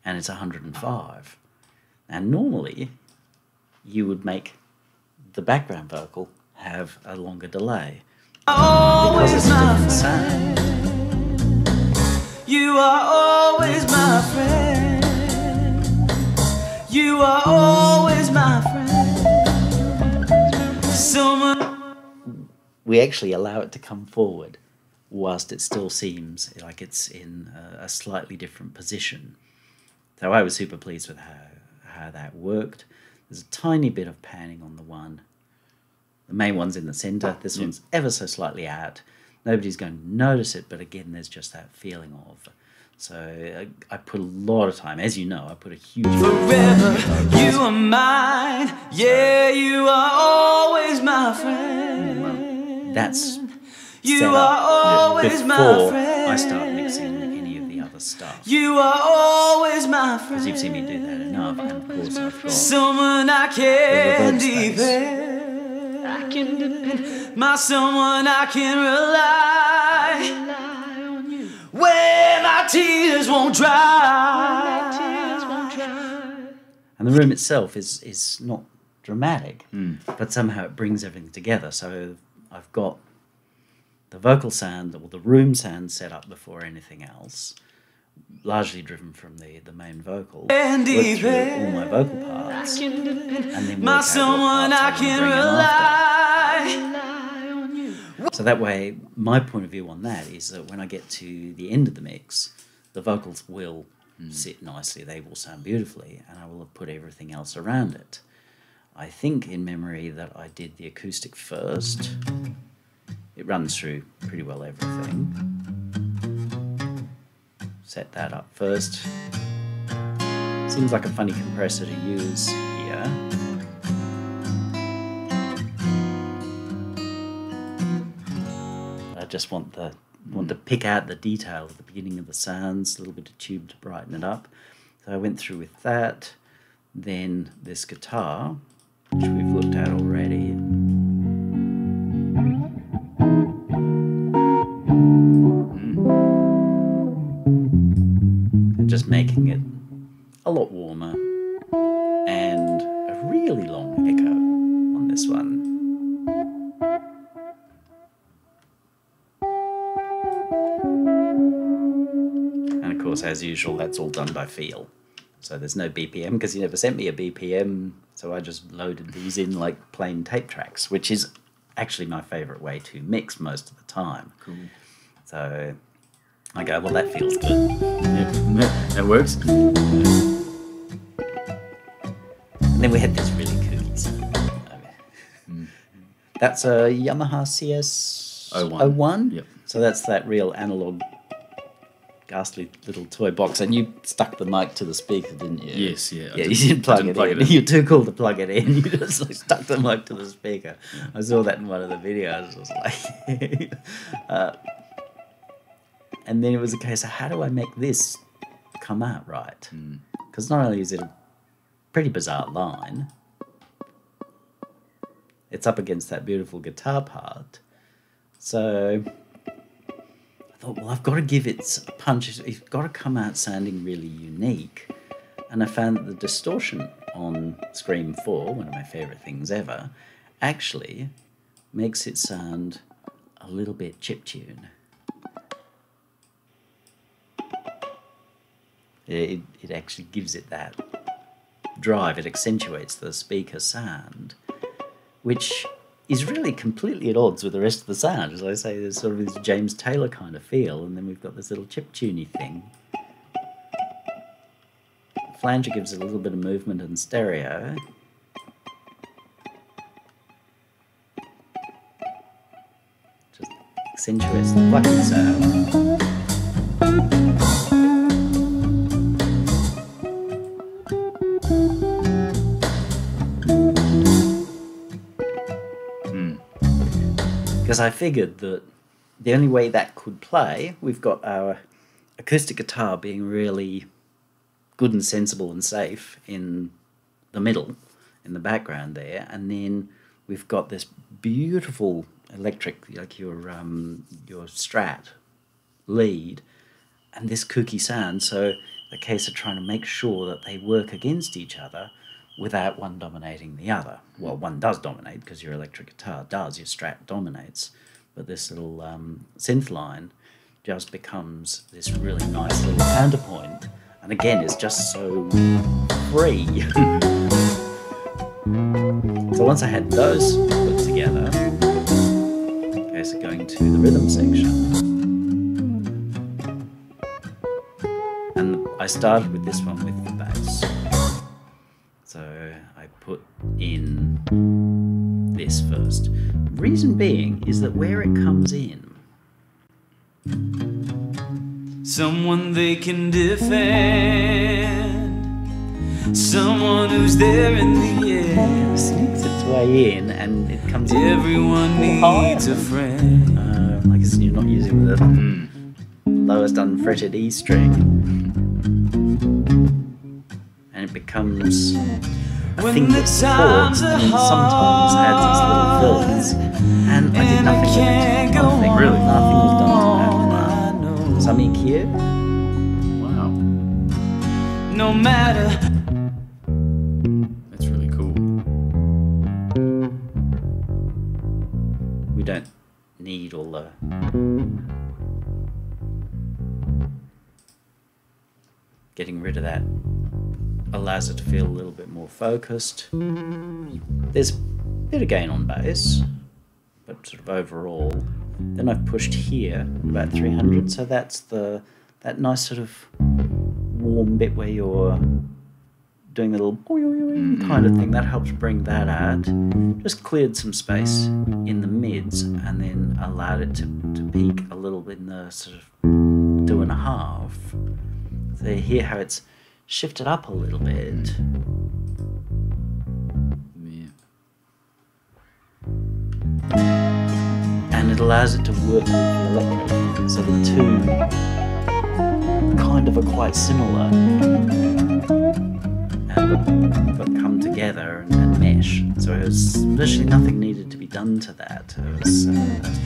and it's 105. And normally, you would make the background vocal have a longer delay. Because it's a different sound. You are always my friend. You are always my friend. We actually allow it to come forward whilst it still seems like it's in a slightly different position. So I was super pleased with how that worked. There's a tiny bit of panning on the one. The main one's in the centre. This one's ever so slightly out. Nobody's going to notice it, but again, there's just that feeling of. So I put a lot of time, as you know, I put a huge... Forever, you are mine. Yeah, you are always my friend. That's You set are up always my before friend. I start mixing any of the other stuff. You are always my friend. Because you've seen me do that enough, and of course I've got... Someone I can reverb space. depend. My someone I can rely on you. Where my tears won't dry. And the room itself is not dramatic, but somehow it brings everything together. So I've got the vocal sound, or the room sound, set up before anything else, largely driven from the main vocal. Work through all my vocal parts, and then My work out someone what I parts I can want to bring in after. rely on you. So that way, my point of view on that is that when I get to the end of the mix, the vocals will sit nicely, they will sound beautifully, and I will have put everything else around it. I think in memory that I did the acoustic first. It runs through pretty well everything. Set that up first. Seems like a funny compressor to use here. I just want to pick out the detail at the beginning of the sounds, a little bit of tube to brighten it up. So I went through with that. Then this guitar, which we've looked at already. Just making it a lot warmer, and a really long echo on this one. And of course, as usual, that's all done by feel. So there's no BPM, because you never sent me a BPM, so I just loaded these in like plain tape tracks, which is actually my favourite way to mix most of the time. Cool. So I go, well, that feels good. That works. And then we had this really kooky sound. That's a Yamaha CS 01. Yep. So that's that real analog, ghastly little toy box. And you stuck the mic to the speaker, didn't you? Yes, yeah. Yeah, you didn't plug it in. You're too cool to plug it in. You just like stuck the mic to the speaker. I saw that in one of the videos. I was like... and then it was a case of, how do I make this come out right? Because not only is it a pretty bizarre line, it's up against that beautiful guitar part. So I thought, well, I've got to give it a punch. It's got to come out sounding really unique. And I found that the distortion on Scream 4, one of my favourite things ever, actually makes it sound a little bit chiptune. It actually gives it that drive. It accentuates the speaker sound, which is really completely at odds with the rest of the sound. As I say, there's sort of this James Taylor kind of feel, and then we've got this little chiptuney thing. The flanger gives it a little bit of movement and stereo. Just accentuates the plucking sound. Because I figured that the only way that could play, we've got our acoustic guitar being really good and sensible and safe in the middle, in the background there, and then we've got this beautiful electric, like your Strat lead, and this kooky sound. So a case of trying to make sure that they work against each other without one dominating the other. Well, one does dominate because your electric guitar does, your Strat dominates, but this little synth line just becomes this really nice little counterpoint, and again it's just so free. So once I had those put together, okay, so going to the rhythm section, and I started with this one with the bass. So I put in this first. Reason being is that where it comes in, someone they can defend, someone who's there in the end. it sneaks its way in and it comes in. Everyone needs a friend. I guess you're not using the lowest unfretted E string, and it becomes a thing that supports and then sometimes adds its little fills. And I did nothing with it. Nothing. Really? Nothing was done to that. Some EQ. Wow. No matter. That's really cool. We don't need all the getting rid of that allows it to feel a little bit more focused. There's a bit of gain on bass, but sort of overall. Then I've pushed here about 300, so that's that nice sort of warm bit where you're doing the little kind of thing. That helps bring that out. Just cleared some space in the mids and then allowed it to peak a little bit in the sort of 2.5. So you hear how it's shifted up a little bit. Yeah. And it allows it to work with the electric. So the two kind of are quite similar, but come together and mesh. So it was literally nothing needed to be done to that. I was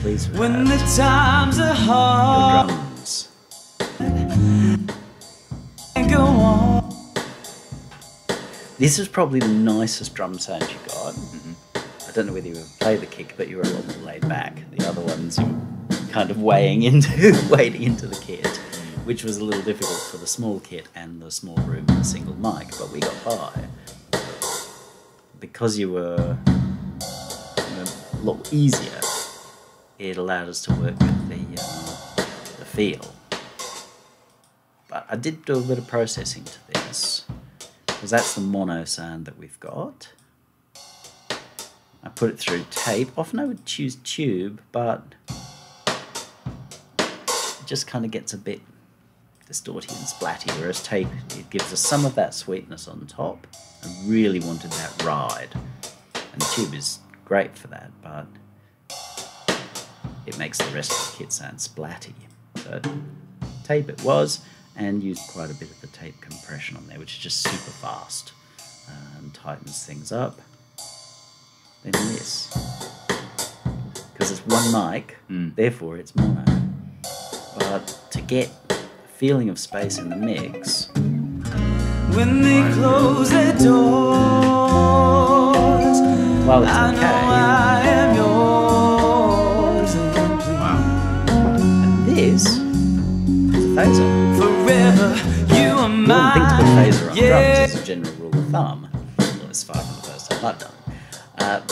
pleased with When that. the times are The hard, drums. go on. This is probably the nicest drum sound you got. I don't know whether you would play the kick, but you were a lot more laid back. The other ones you were kind of wading into the kit, which was a little difficult for the small kit and the small room and the single mic, but we got by. Because you were a lot easier, it allowed us to work with the feel. But I did do a bit of processing to this, because that's the mono sound that we've got. I put it through tape. Often I would choose tube, but it just kind of gets a bit distorty and splatty, whereas tape, it gives us some of that sweetness on top. I really wanted that ride, and tube is great for that, but it makes the rest of the kit sound splatty. So tape it was, and used quite a bit of the tape compression on there, which is just super fast and tightens things up. Then this, because it's one mic, therefore it's mono. But to get a feeling of space in the mix, When they close their doors, while it's I know okay, I am yours and complete. and this is a phaser. Forever, you are You wouldn't think to put mine. phaser on drums as a general rule of thumb, well, it's far from the first time I've done.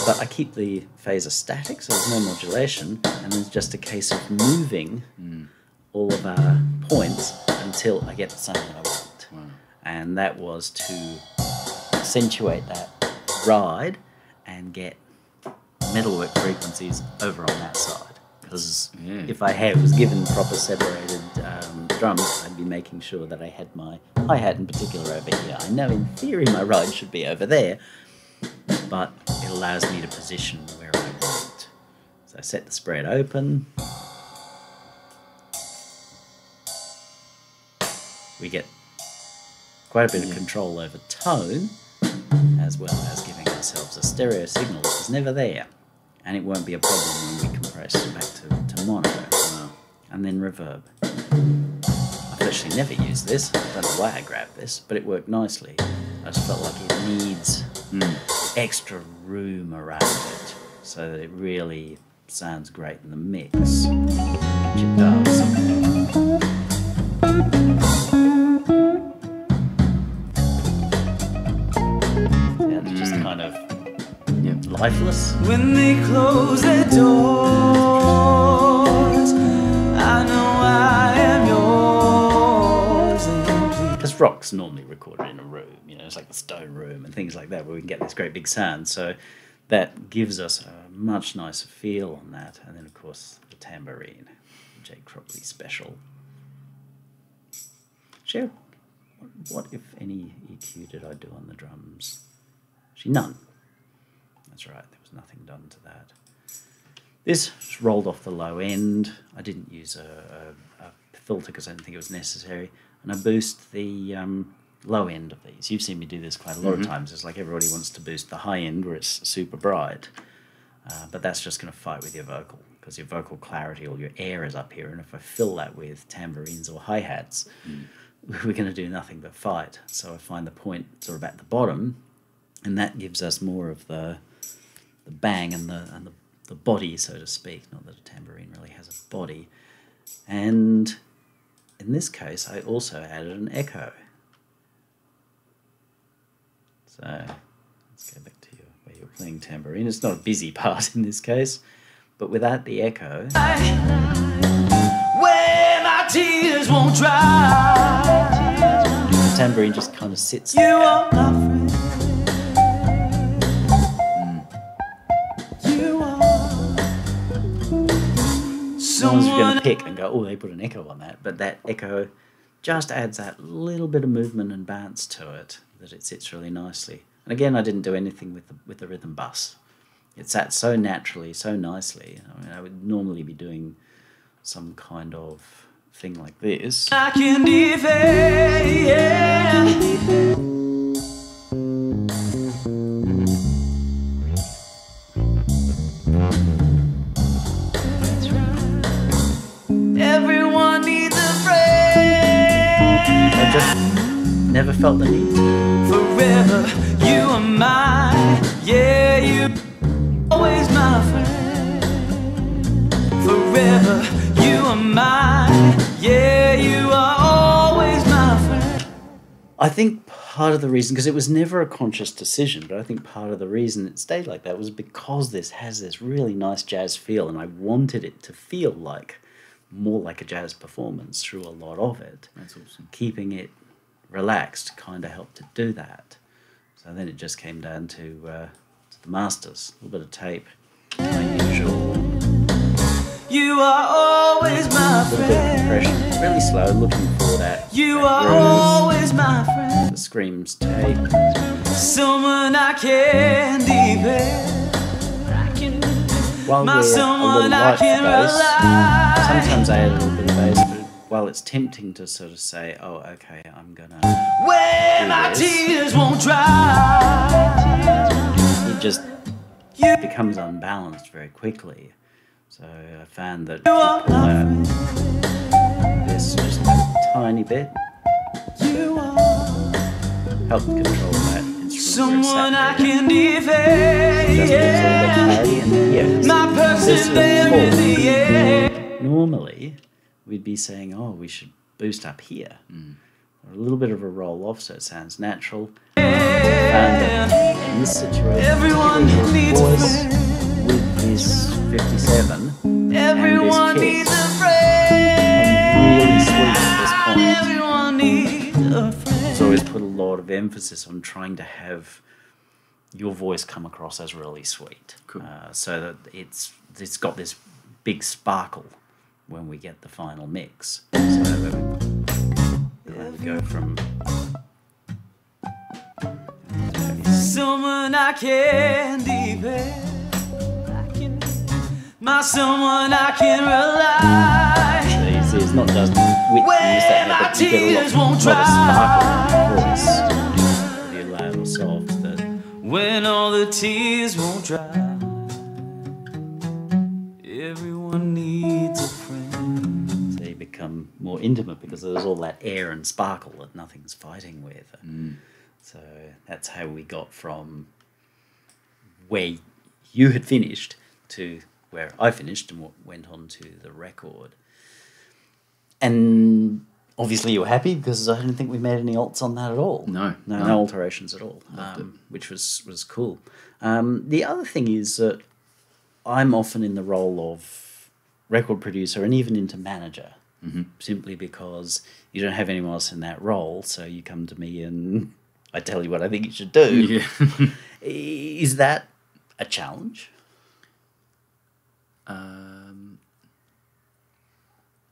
But I keep the phaser static, so there's no modulation, and it's just a case of moving all of our points until I get the sound that I want. Wow. And that was to accentuate that ride and get metalwork frequencies over on that side. Because if I was given proper separated drums, I'd be making sure that I had my hi-hat in particular over here. I know in theory my ride should be over there, but it allows me to position where I want. So I set the spread open, we get quite a bit of control over tone, as well as giving ourselves a stereo signal that was never there. And it won't be a problem when we compress back to mono. And then reverb. I've actually never used this. I don't know why I grabbed this, but it worked nicely. I just felt like it needs extra room around it so that it really sounds great in the mix, which it does. Yeah, it's just kind of lifeless. When they close their doors, I know I am yours. Because rock's normally recorded in a room, you know, it's like the Stone Room and things like that, where we can get this great big sound. So that gives us a much nicer feel on that. And then, of course, the tambourine, Jake Cropley special. Sure. What, if any, EQ did I do on the drums? Actually, none. That's right, there was nothing done to that. This just rolled off the low end. I didn't use a filter because I didn't think it was necessary. And I boost the low end of these. You've seen me do this quite a lot of times. It's like everybody wants to boost the high end where it's super bright. But that's just going to fight with your vocal, because your vocal clarity, all your air is up here. And if I fill that with tambourines or hi-hats, we're going to do nothing but fight. So I find the point sort of at the bottom, and that gives us more of the bang and the body, so to speak. Not that a tambourine really has a body. And in this case, I also added an echo. So let's go back to where you're playing tambourine. It's not a busy part in this case, but without the echo, Where my tears won't dry, the tambourine just kind of sits you there. are my friend. You are No one's going someone to pick and go, oh, they put an echo on that. But that echo just adds that little bit of movement and bounce to it, that it sits really nicely. And again, I didn't do anything with the rhythm bus. It sat so naturally, so nicely. I mean, I would normally be doing some kind of thing like this. I can defend. Everyone needs a friend. I just never felt the need to. Forever, you are mine. Yeah, you always my friend. Forever, you are mine. Yeah, you are always my friend. I think part of the reason, because it was never a conscious decision, but I think part of the reason it stayed like that was because this has this really nice jazz feel, and I wanted it to feel like more like a jazz performance through a lot of it. That's awesome. Keeping it relaxed kind of helped it do that. So then it just came down to the masters, a little bit of tape, my usual, You are always my little bit of friend. compression, really slow, looking for that. You that are groove. always my friend. The screams tape. Someone I can depend. While My we're a someone little I light for can bass, rely. sometimes I add a little bit of bass, but while it's tempting to sort of say, oh, okay, I'm gonna, Where my Yes. tears won't dry. it just You becomes unbalanced very quickly. So I found that if are you pull my out this just a tiny bit, You are helped control that instrument someone I where it's sat can there. Just gives all the defend. clarity, and yeah, My this person is there in full. the air. Normally, we'd be saying, oh, we should boost up here. Or a little bit of a roll off so it sounds natural. Found that in this situation, Everyone particularly needs a his voice friend. with his 57 Everyone and his needs kick, a friend. really sweet at this point. Everyone needs a friend. So always put a lot of emphasis on trying to have your voice come across as really sweet. Cool. So that it's got this big sparkle when we get the final mix. So when we go from Someone I can depend. My someone I can rely. so you see, it's not just width that but you get a lot of sparkle in the voice, whether you're loud or soft. That when all the tears won't dry, everyone needs a friend. so you become more intimate because there's all that air and sparkle that nothing's fighting with. So that's how we got from where you had finished to where I finished and what went on to the record. And obviously you were happy because I don't think we made any alts on that at all. No. No alterations at all, which was cool. The other thing is that I'm often in the role of record producer and even into manager, simply because you don't have anyone else in that role, so you come to me and I tell you what I think you should do. Yeah. Is that a challenge?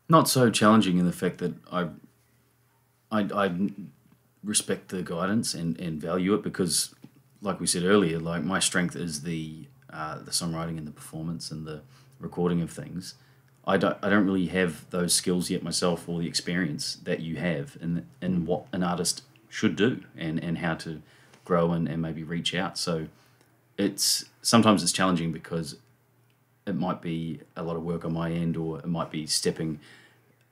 Not so challenging in the fact that I respect the guidance and value it because, like we said earlier, like my strength is the songwriting and the performance and the recording of things. I don't really have those skills yet myself or the experience that you have in what an artist should do and how to grow and maybe reach out. So sometimes it's challenging because it might be a lot of work on my end, or it might be stepping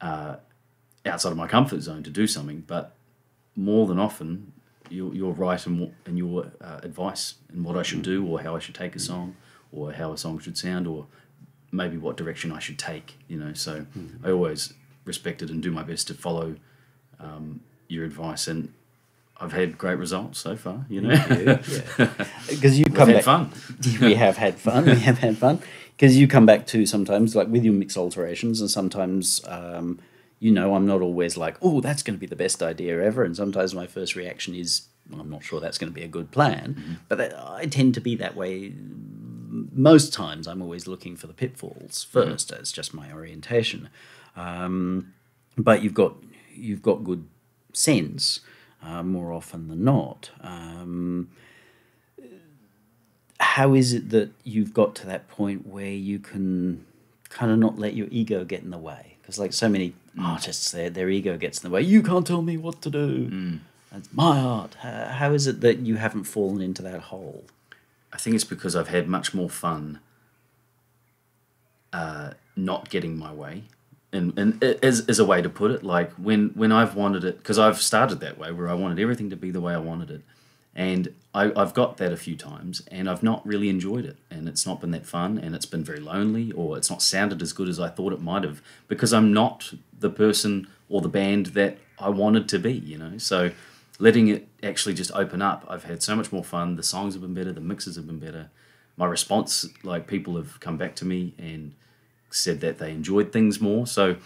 outside of my comfort zone to do something. But more than often, you're right in your advice and what I should do, or how I should take a song, or how a song should sound, or maybe what direction I should take. So I always respect it and do my best to follow your advice, and I've had great results so far. Because you come We've had back. fun. We have had fun. We have had fun. Because you come back to sometimes, like with your mix alterations, and sometimes, I'm not always like, oh, that's going to be the best idea ever. And sometimes my first reaction is, well, I'm not sure that's going to be a good plan. But I tend to be that way. Most times I'm always looking for the pitfalls first. It's just my orientation. But you've got good sense more often than not. How is it that you've got to that point where you can kind of not let your ego get in the way? Because like so many artists, their ego gets in the way. You can't tell me what to do. It's my art. How is it that you haven't fallen into that hole? I think it's because I've had much more fun not getting my way. And as a way to put it, like when I've wanted it, because I've started that way, where I wanted everything to be the way I wanted it. And I've got that a few times, and I've not really enjoyed it. And it's not been that fun, and it's been very lonely, or it's not sounded as good as I thought it might have, because I'm not the person or the band that I wanted to be, So letting it actually just open up, I've had so much more fun. The songs have been better, the mixes have been better. My response, like people have come back to me and said that they enjoyed things more. So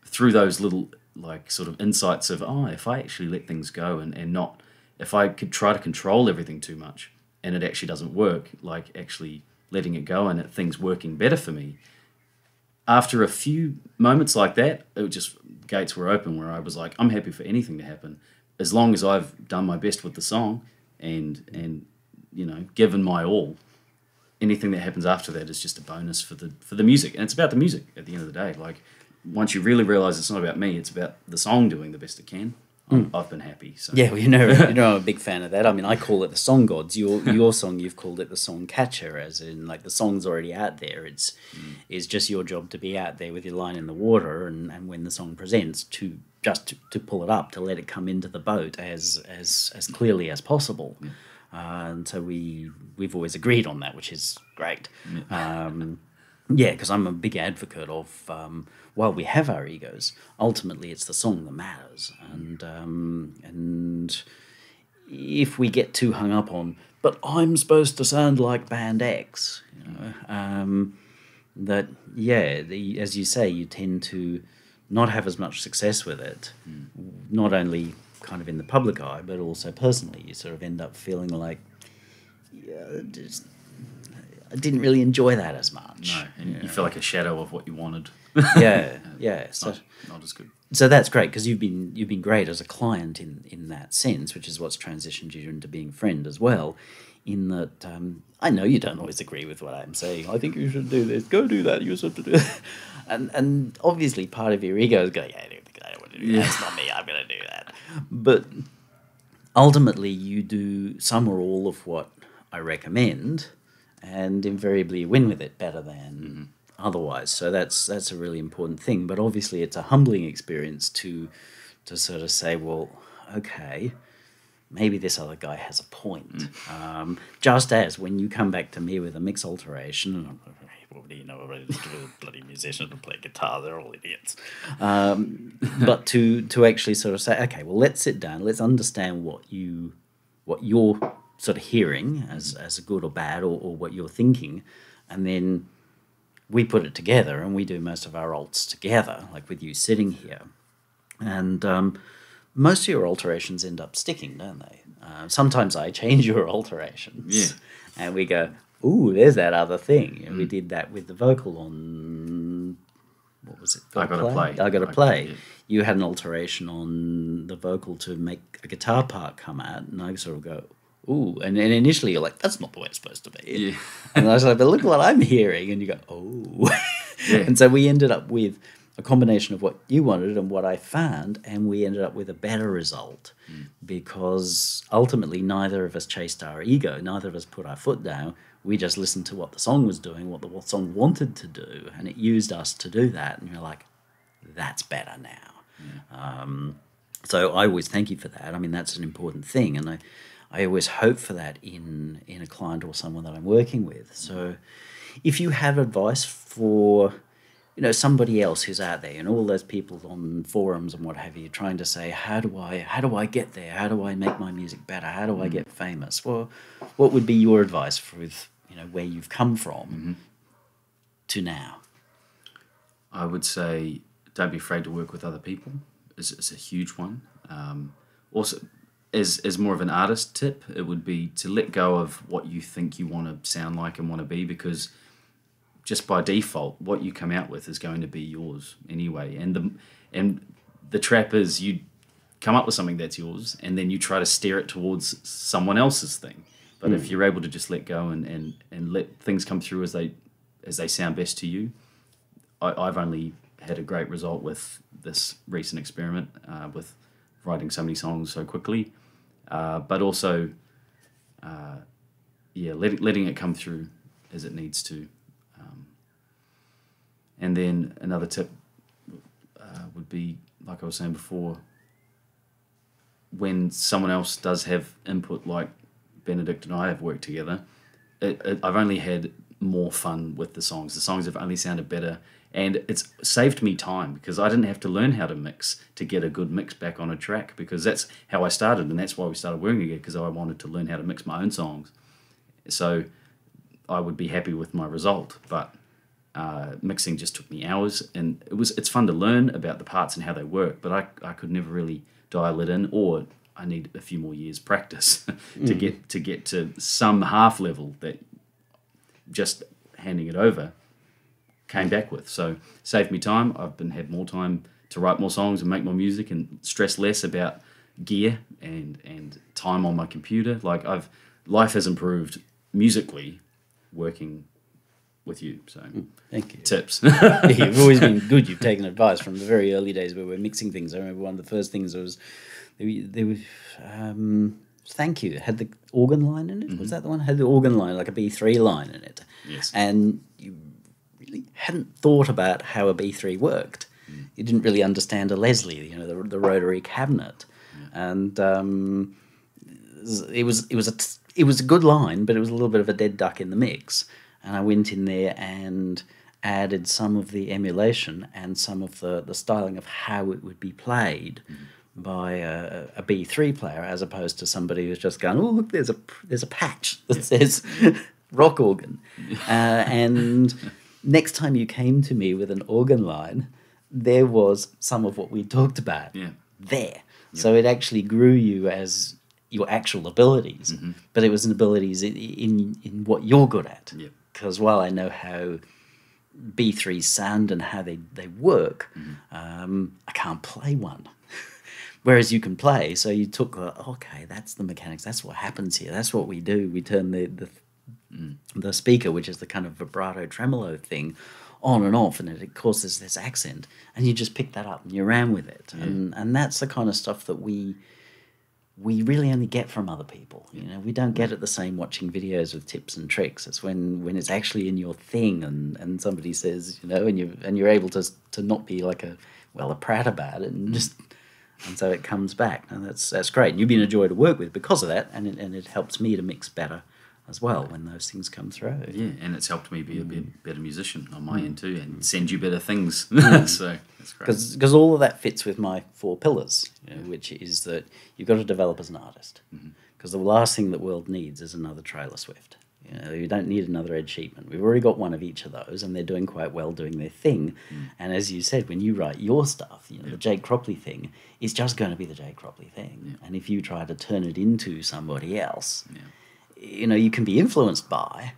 through those little like sort of insights of, if I actually let things go and not, if I could try to control everything too much and it actually doesn't work, like actually letting it go and things working better for me. After a few moments like that, gates were open where I was like, I'm happy for anything to happen as long as I've done my best with the song and given my all. Anything that happens after that is just a bonus for the music, and it's about the music at the end of the day. Like once you really realize it's not about me, it's about the song doing the best it can. I've been happy. So. Yeah, well, I'm a big fan of that. I mean, I call it the song gods. Your song, you've called it the song catcher, as in like the song's already out there. It's just your job to be out there with your line in the water, and when the song presents, to pull it up, to let it come into the boat as clearly as possible. Yeah. And so we've always agreed on that, which is great. Yeah, because I'm a big advocate of, while we have our egos, ultimately it's the song that matters. And if we get too hung up on, but I'm supposed to sound like band X, as you say, you tend to not have as much success with it, not only kind of in the public eye, but also personally. You sort of end up feeling like, I didn't really enjoy that as much. No, and you feel like a shadow of what you wanted. Yeah. So not as good. So that's great, because you've been great as a client in that sense, which is what's transitioned you into being a friend as well. In that, I know you don't always agree with what I'm saying. I think you should do this. Go do that. You should do that. And obviously, part of your ego is going, I don't want to do that. It's not me. I'm going to do that. But ultimately, you do some or all of what I recommend, and invariably you win with it better than otherwise. So that's a really important thing. But obviously, it's a humbling experience to sort of say, well, okay, maybe this other guy has a point. Just as when you come back to me with a mix alteration, what do you know about this bloody musician who play guitar? They're all idiots. But to actually sort of say, okay, well, let's sit down, let's understand what you're sort of hearing as a good or bad, or what you're thinking, and then we put it together and we do most of our alts together, like with you sitting here. And most of your alterations end up sticking, don't they? Sometimes I change your alterations. And we go, ooh, there's that other thing. And we did that with the vocal on, what was it? I Gotta Play. I Gotta Play. You had an alteration on the vocal to make a guitar part come out, and I sort of go, ooh. And initially you're like, that's not the way it's supposed to be. Yeah. And I was like, but look what I'm hearing. And you go, oh. Yeah. And so we ended up with a combination of what you wanted and what I found, and we ended up with a better result because ultimately neither of us chased our ego, neither of us put our foot down. We just listened to what the song was doing, what the song wanted to do, and it used us to do that. And you're like, that's better now. So I always thank you for that. I mean, that's an important thing, and I always hope for that in a client or someone that I'm working with. So if you have advice for somebody else who's out there, and all those people on forums and what have you, trying to say, how do I get there? How do I make my music better? How do I get famous? Well, what would be your advice with where you've come from to now? I would say don't be afraid to work with other people. It's a huge one. Also, as more of an artist tip, it would be to let go of what you think you want to sound like and want to be, because just by default, what you come out with is going to be yours anyway. And the trap is you come up with something that's yours, and then you try to steer it towards someone else's thing. But if you're able to just let go and let things come through as they sound best to you, I've only had a great result with this recent experiment with writing so many songs so quickly, but also letting it come through as it needs to. And then another tip would be, like I was saying before, when someone else does have input, like Benedict and I have worked together, I've only had more fun with the songs. The songs have only sounded better, and it's saved me time because I didn't have to learn how to mix to get a good mix back on a track, because that's how I started, and that's why we started working together, because I wanted to learn how to mix my own songs. So I would be happy with my result, but mixing just took me hours, and it's fun to learn about the parts and how they work, but I could never really dial it in, or I need a few more years practice to get to some half level that just handing it over came back with. So saved me time. I've had more time to write more songs and make more music and stress less about gear and time on my computer. Life has improved musically working with you. So thank you. Tips. You've always been good. You've taken advice from the very early days where we're mixing things. I remember one of the first things was there was thank you. It had the organ line in it. Was that the one? It had the organ line, like a B3 line in it. Yes. And you really hadn't thought about how a B3 worked. You didn't really understand a Leslie, the rotary cabinet. And it was a good line, but it was a little bit of a dead duck in the mix. And I went in there and added some of the emulation and some of the styling of how it would be played by a B3 player, as opposed to somebody who's just going, oh, look, there's a patch that says rock organ. And next time you came to me with an organ line, there was some of what we talked about there. So it actually grew you as your actual abilities, but it was an abilities in what you're good at. Because while I know how B3s sound and how they work, I can't play one. Whereas you can play, so you took, okay, that's the mechanics, that's what happens here, that's what we do. We turn the speaker, which is the kind of vibrato tremolo thing, on and off, and it of course there's this accent, and you just pick that up and you ran with it, and that's the kind of stuff that we really only get from other people. We don't get it the same watching videos with tips and tricks. It's when it's actually in your thing, and somebody says, and you're able to not be like a prat about it, and so it comes back, and that's great. And you've been a joy to work with because of that, and it helps me to mix better as well when those things come through. Yeah, and it's helped me be a better musician on my end too, and send you better things. So that's great. Because all of that fits with my 4 pillars, which is that you've got to develop as an artist. Because the last thing the world needs is another Taylor Swift. You don't need another Ed Sheeran. We've already got one of each of those, and they're doing quite well doing their thing. And as you said, when you write your stuff, the Jake Cropley thing is just going to be the Jake Cropley thing. And if you try to turn it into somebody else, you can be influenced by,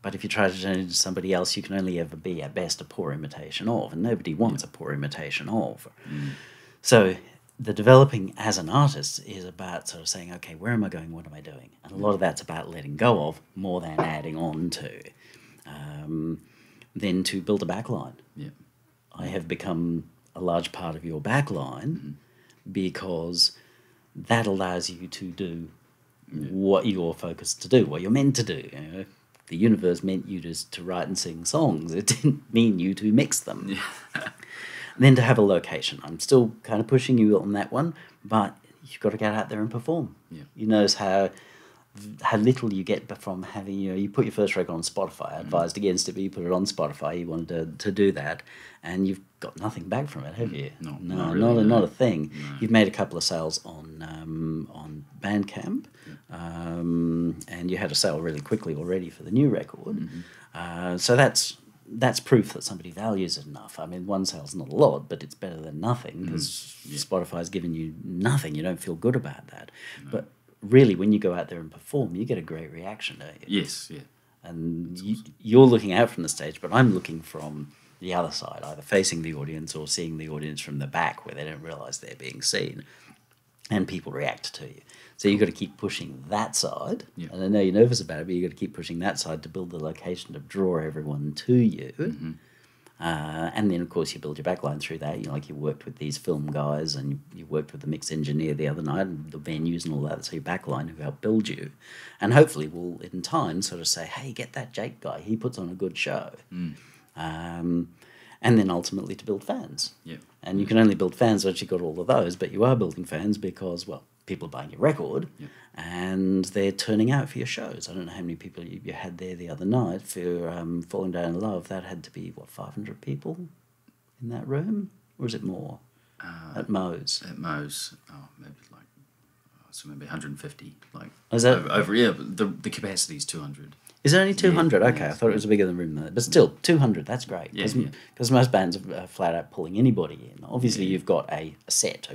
but if you try to turn it into somebody else, you can only ever be, at best, a poor imitation of, and nobody wants a poor imitation of. So the developing as an artist is about sort of saying, okay, where am I going? What am I doing? And a lot of that's about letting go of more than adding on to. Then to build a backline. I have become a large part of your backline because that allows you to do what you're focused to do, what you're meant to do. The universe meant you to write and sing songs. It didn't mean you to mix them. Then to have a location. I'm still kind of pushing you on that one, but you've got to get out there and perform. You notice how little you get from having, you put your first record on Spotify. I advised against it, but you put it on Spotify. You wanted to do that, and you've got nothing back from it, have you? No, not a thing. No. You've made a couple of sales on Bandcamp, and you had a sale really quickly already for the new record. So that's proof that somebody values it enough. I mean, one sale's not a lot, but it's better than nothing, because Spotify's given you nothing. You don't feel good about that. No. But really, when you go out there and perform, you get a great reaction, don't you? Yes, yeah. And you're looking out from the stage, but I'm looking from the other side, either facing the audience or seeing the audience from the back where they don't realise they're being seen, and people react to you. So you've got to keep pushing that side, and I know you're nervous about it, but you've got to keep pushing that side to build the location to draw everyone to you. And then, of course, you build your backline through that. You worked with these film guys, and you worked with the mix engineer the other night, and the venues and all that. So your backline who helped build you, and hopefully will in time sort of say, "Hey, get that Jake guy. He puts on a good show." And then ultimately to build fans. And you can only build fans once you've got all of those, but you are building fans because, people are buying your record and they're turning out for your shows. I don't know how many people you had there the other night for Falling Down in Love. That had to be, 500 people in that room? Or is it more? At Moe's? At Moe's, maybe maybe 150. Is that over? The capacity is 200. Is it only 200? Okay, I thought it was a bigger than room than that. But still, 200, that's great. Because most bands are flat out pulling anybody in. Obviously, you've got a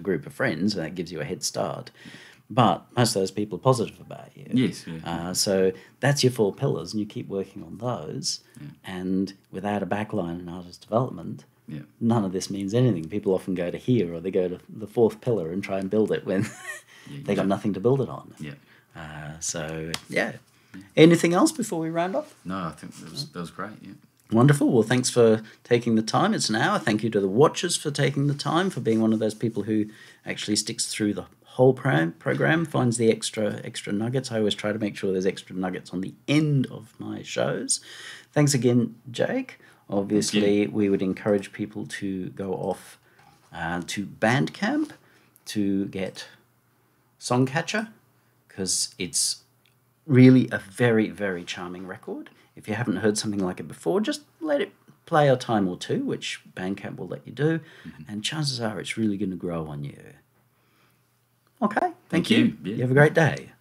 group of friends, and that gives you a head start. But most of those people are positive about you. Yes. So that's your 4 pillars, and you keep working on those. And without a backline in artist development, none of this means anything. People often go to here, or they go to the 4th pillar and try and build it when they got nothing to build it on. Anything else before we round off? No, I think that was great, Wonderful. Well, thanks for taking the time. It's an hour. Thank you to the watchers for taking the time, for being one of those people who actually sticks through the whole program, finds the extra nuggets. I always try to make sure there's extra nuggets on the end of my shows. Thanks again, Jake. Obviously, we would encourage people to go off to Bandcamp to get Songcatcher, because it's really a very, very charming record. If you haven't heard something like it before, just let it play a time or two, which Bandcamp will let you do, and chances are it's really going to grow on you. Okay, thank you. Yeah. You have a great day.